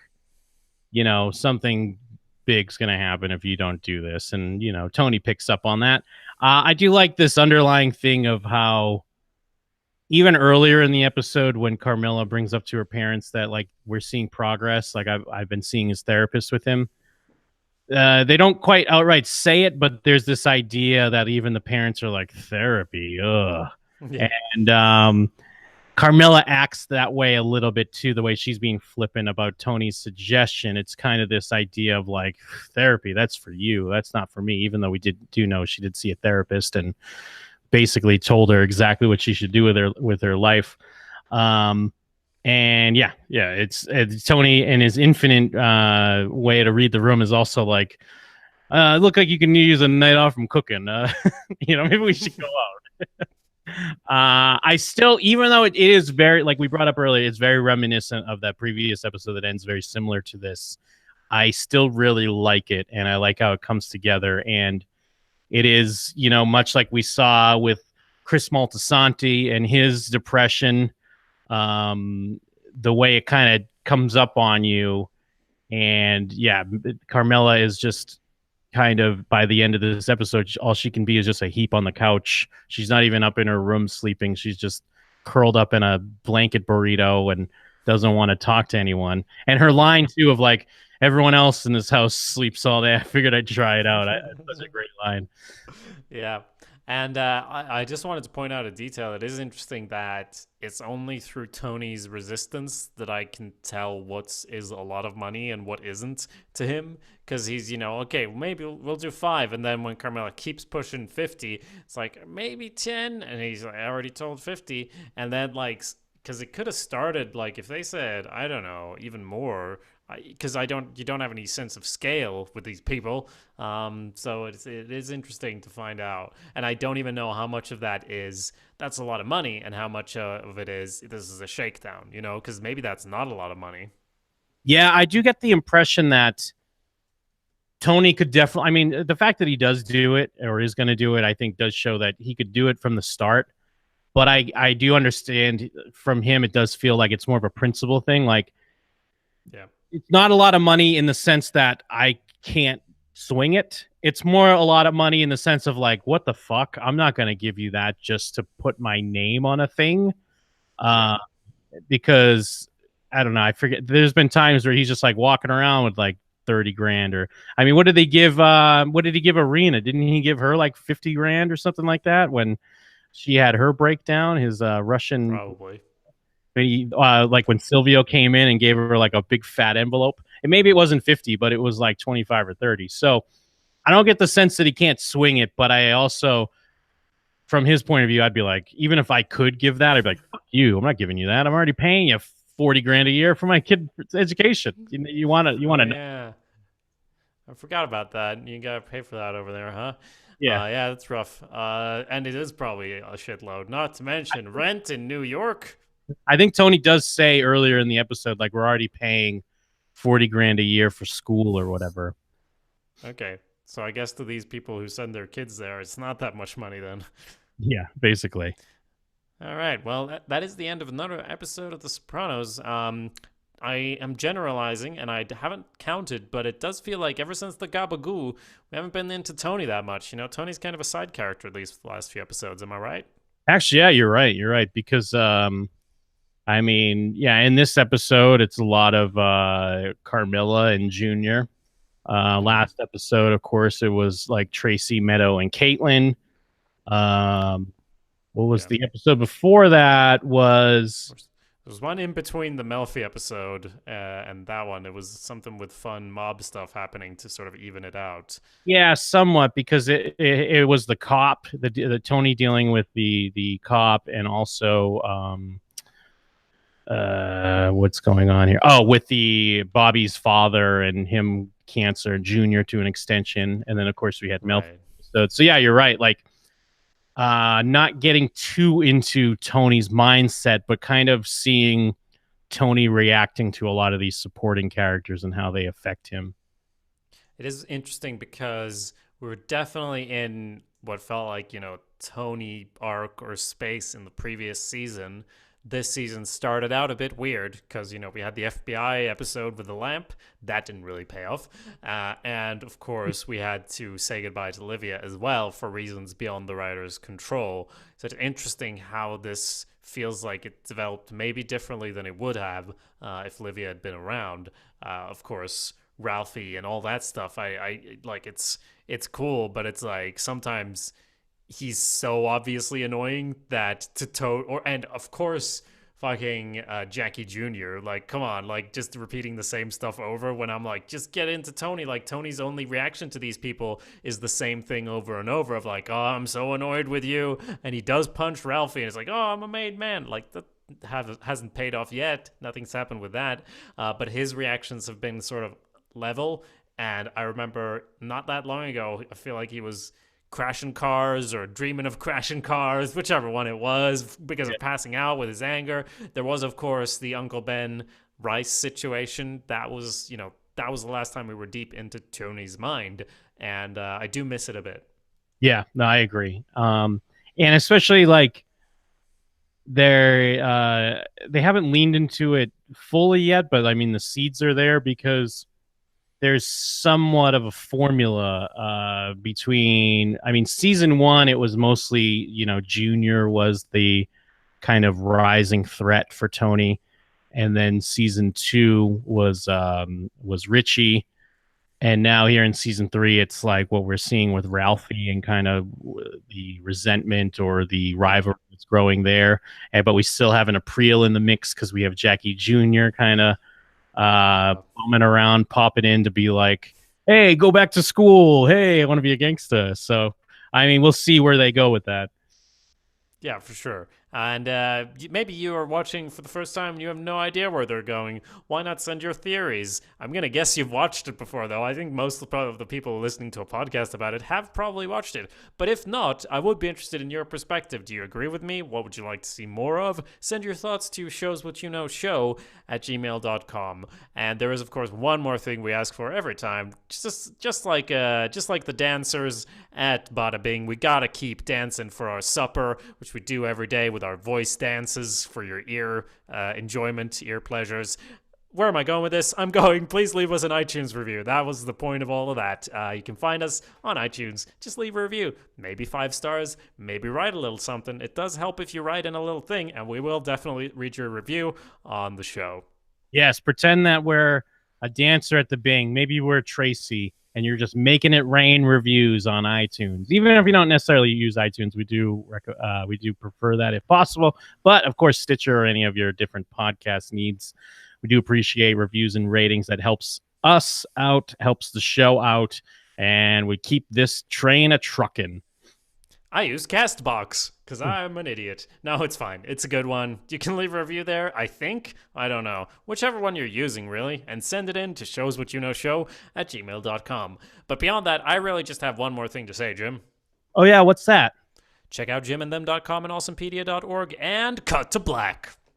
something big's going to happen if you don't do this. And, Tony picks up on that. I do like this underlying thing of how even earlier in the episode when Carmilla brings up to her parents that like we're seeing progress, like I've been seeing his therapist with him. They don't quite outright say it, but there's this idea that even the parents are like, therapy, ugh. Yeah. And Carmilla acts that way a little bit too, the way she's being flippant about Tony's suggestion. It's kind of this idea of like, therapy, that's for you, that's not for me, even though we do know she did see a therapist and basically told her exactly what she should do with her life. And it's Tony and his infinite way to read the room is also like, look like you can use a night off from cooking. Maybe we should go out. I still, even though it is very, like we brought up earlier, it's very reminiscent of that previous episode that ends very similar to this. I still really like it, and I like how it comes together. And it is, much like we saw with Chris Moltisanti and his depression, the way it kind of comes up on you. And yeah, Carmilla is just kind of, by the end of this episode, all she can be is just a heap on the couch. She's not even up in her room sleeping. She's just curled up in a blanket burrito and doesn't want to talk to anyone. And her line too of like, everyone else in this house sleeps all day. I figured I'd try it out. That's a great line. Yeah. And I just wanted to point out a detail. It is interesting that it's only through Tony's resistance that I can tell what is a lot of money and what isn't to him. Because he's, okay, maybe we'll do 5. And then when Carmilla keeps pushing 50, it's like, maybe 10. And he's like, I already told 50. And then, like, because it could have started, like, if they said, I don't know, even more, because you don't have any sense of scale with these people, so it is interesting to find out, and I don't even know how much of that's a lot of money, and how much of it is this is a shakedown, because maybe that's not a lot of money. Yeah, I do get the impression that Tony could definitely, the fact that he does do it or is going to do it, I think does show that he could do it from the start. But I do understand from him, it does feel like it's more of a principle thing, like, yeah. It's not a lot of money in the sense that I can't swing it. It's more a lot of money in the sense of like, what the fuck? I'm not going to give you that just to put my name on a thing. Because I don't know. I forget. There's been times where he's just like walking around with like 30 grand or, what did they give? What did he give Arena? Didn't he give her like 50 grand or something like that when she had her breakdown, his Russian. Probably. Like when Silvio came in and gave her like a big fat envelope, and maybe it wasn't 50, but it was like 25 or 30. So I don't get the sense that he can't swing it, but I also, from his point of view, I'd be like, even if I could give that, I'd be like, fuck you, I'm not giving you that. I'm already paying you 40 grand a year for my kid's education. You want to know. Yeah. I forgot about that. You gotta pay for that over there, huh? Yeah. Yeah, that's rough. And it is probably a shitload. Not to mention rent in New York. I think Tony does say earlier in the episode, like, we're already paying 40 grand a year for school or whatever. Okay, so I guess to these people who send their kids there, it's not that much money then. Yeah, basically. All right, well, that is the end of another episode of The Sopranos. I am generalizing, and I haven't counted, but it does feel like ever since the Gabagoo, we haven't been into Tony that much. You know, Tony's kind of a side character these last few episodes. Am I right? Actually, yeah, you're right. You're right. Because, I mean, yeah, in this episode, it's a lot of Carmilla and Junior. Last episode, of course, it was like Tracy, Meadow, and Caitlin. What was the episode before that was... There was one in between the Melfi episode and that one. It was something with fun mob stuff happening to sort of even it out. Yeah, somewhat, because it was the cop, the Tony dealing with the cop, and also what's going on here? Oh, with the Bobby's father and him, Cancer Junior to an extension, and then of course we had Melfi episode. So yeah, you're right. Like, not getting too into Tony's mindset, but kind of seeing Tony reacting to a lot of these supporting characters and how they affect him. It is interesting because we were definitely in what felt like, you know, Tony arc or space in the previous season. This season started out a bit weird because, you know, we had the FBI episode with the lamp. That didn't really pay off. And, of course, we had to say goodbye to Livia as well for reasons beyond the writer's control. So it's interesting how this feels like it developed maybe differently than it would have if Livia had been around. Of course, Ralphie and all that stuff, I like it's cool, but it's like sometimes he's so obviously annoying that and of course fucking Jackie Jr. Like, come on, like just repeating the same stuff over when I'm like, just get into Tony. Like, Tony's only reaction to these people is the same thing over and over of like, oh, I'm so annoyed with you. And he does punch Ralphie and it's like, oh, I'm a made man. Like, that hasn't paid off yet. Nothing's happened with that. But his reactions have been sort of level. And I remember not that long ago, I feel like he was crashing cars or dreaming of crashing cars, whichever one it was, because of passing out with his anger. There was, of course, the Uncle Ben Rice situation. That was, you know, that was the last time we were deep into Tony's mind, and I do miss it a bit. Yeah, no, I agree. And especially like they haven't leaned into it fully yet, but I mean the seeds are there because there's somewhat of a formula between, I mean, season one, it was mostly, you know, Junior was the kind of rising threat for Tony. And then season two was Richie. And now here in season three, it's like what we're seeing with Ralphie and kind of the resentment or the rivalry that's growing there. But we still have an April in the mix because we have Jackie Jr. kind of bumming around, popping in to be like, hey, go back to school. Hey, I want to be a gangster. So, I mean, we'll see where they go with that. Yeah, for sure. And maybe you are watching for the first time and you have no idea where they're going. Why not send your theories? I'm going to guess you've watched it before, though. I think most of the people listening to a podcast about it have probably watched it. But if not, I would be interested in your perspective. Do you agree with me? What would you like to see more of? Send your thoughts to showswhatyouknowshow at gmail.com. And there is, of course, one more thing we ask for every time. Just like the dancers at Bada Bing, we got to keep dancing for our supper, which we do every day with our voice dances for your ear enjoyment, ear pleasures. Where am I going with this? I'm going, please leave us an iTunes review. That was the point of all of that. You can find us on iTunes. Just leave a review. Maybe 5 stars. Maybe write a little something. It does help if you write in a little thing, and we will definitely read your review on the show. Yes, pretend that we're a dancer at the Bing. Maybe we're Tracy, and you're just making it rain reviews on iTunes. Even if you don't necessarily use iTunes, we do prefer that if possible. But of course, Stitcher or any of your different podcast needs, we do appreciate reviews and ratings. That helps us out, helps the show out, and we keep this train a trucking. I use Castbox because I'm an idiot. No, it's fine. It's a good one. You can leave a review there, I think. I don't know. Whichever one you're using, really. And send it in to showswhatyouknowshow@gmail.com. But beyond that, I really just have one more thing to say, Jim. Oh, yeah, what's that? Check out jimandthem.com and awesomepedia.org and cut to black.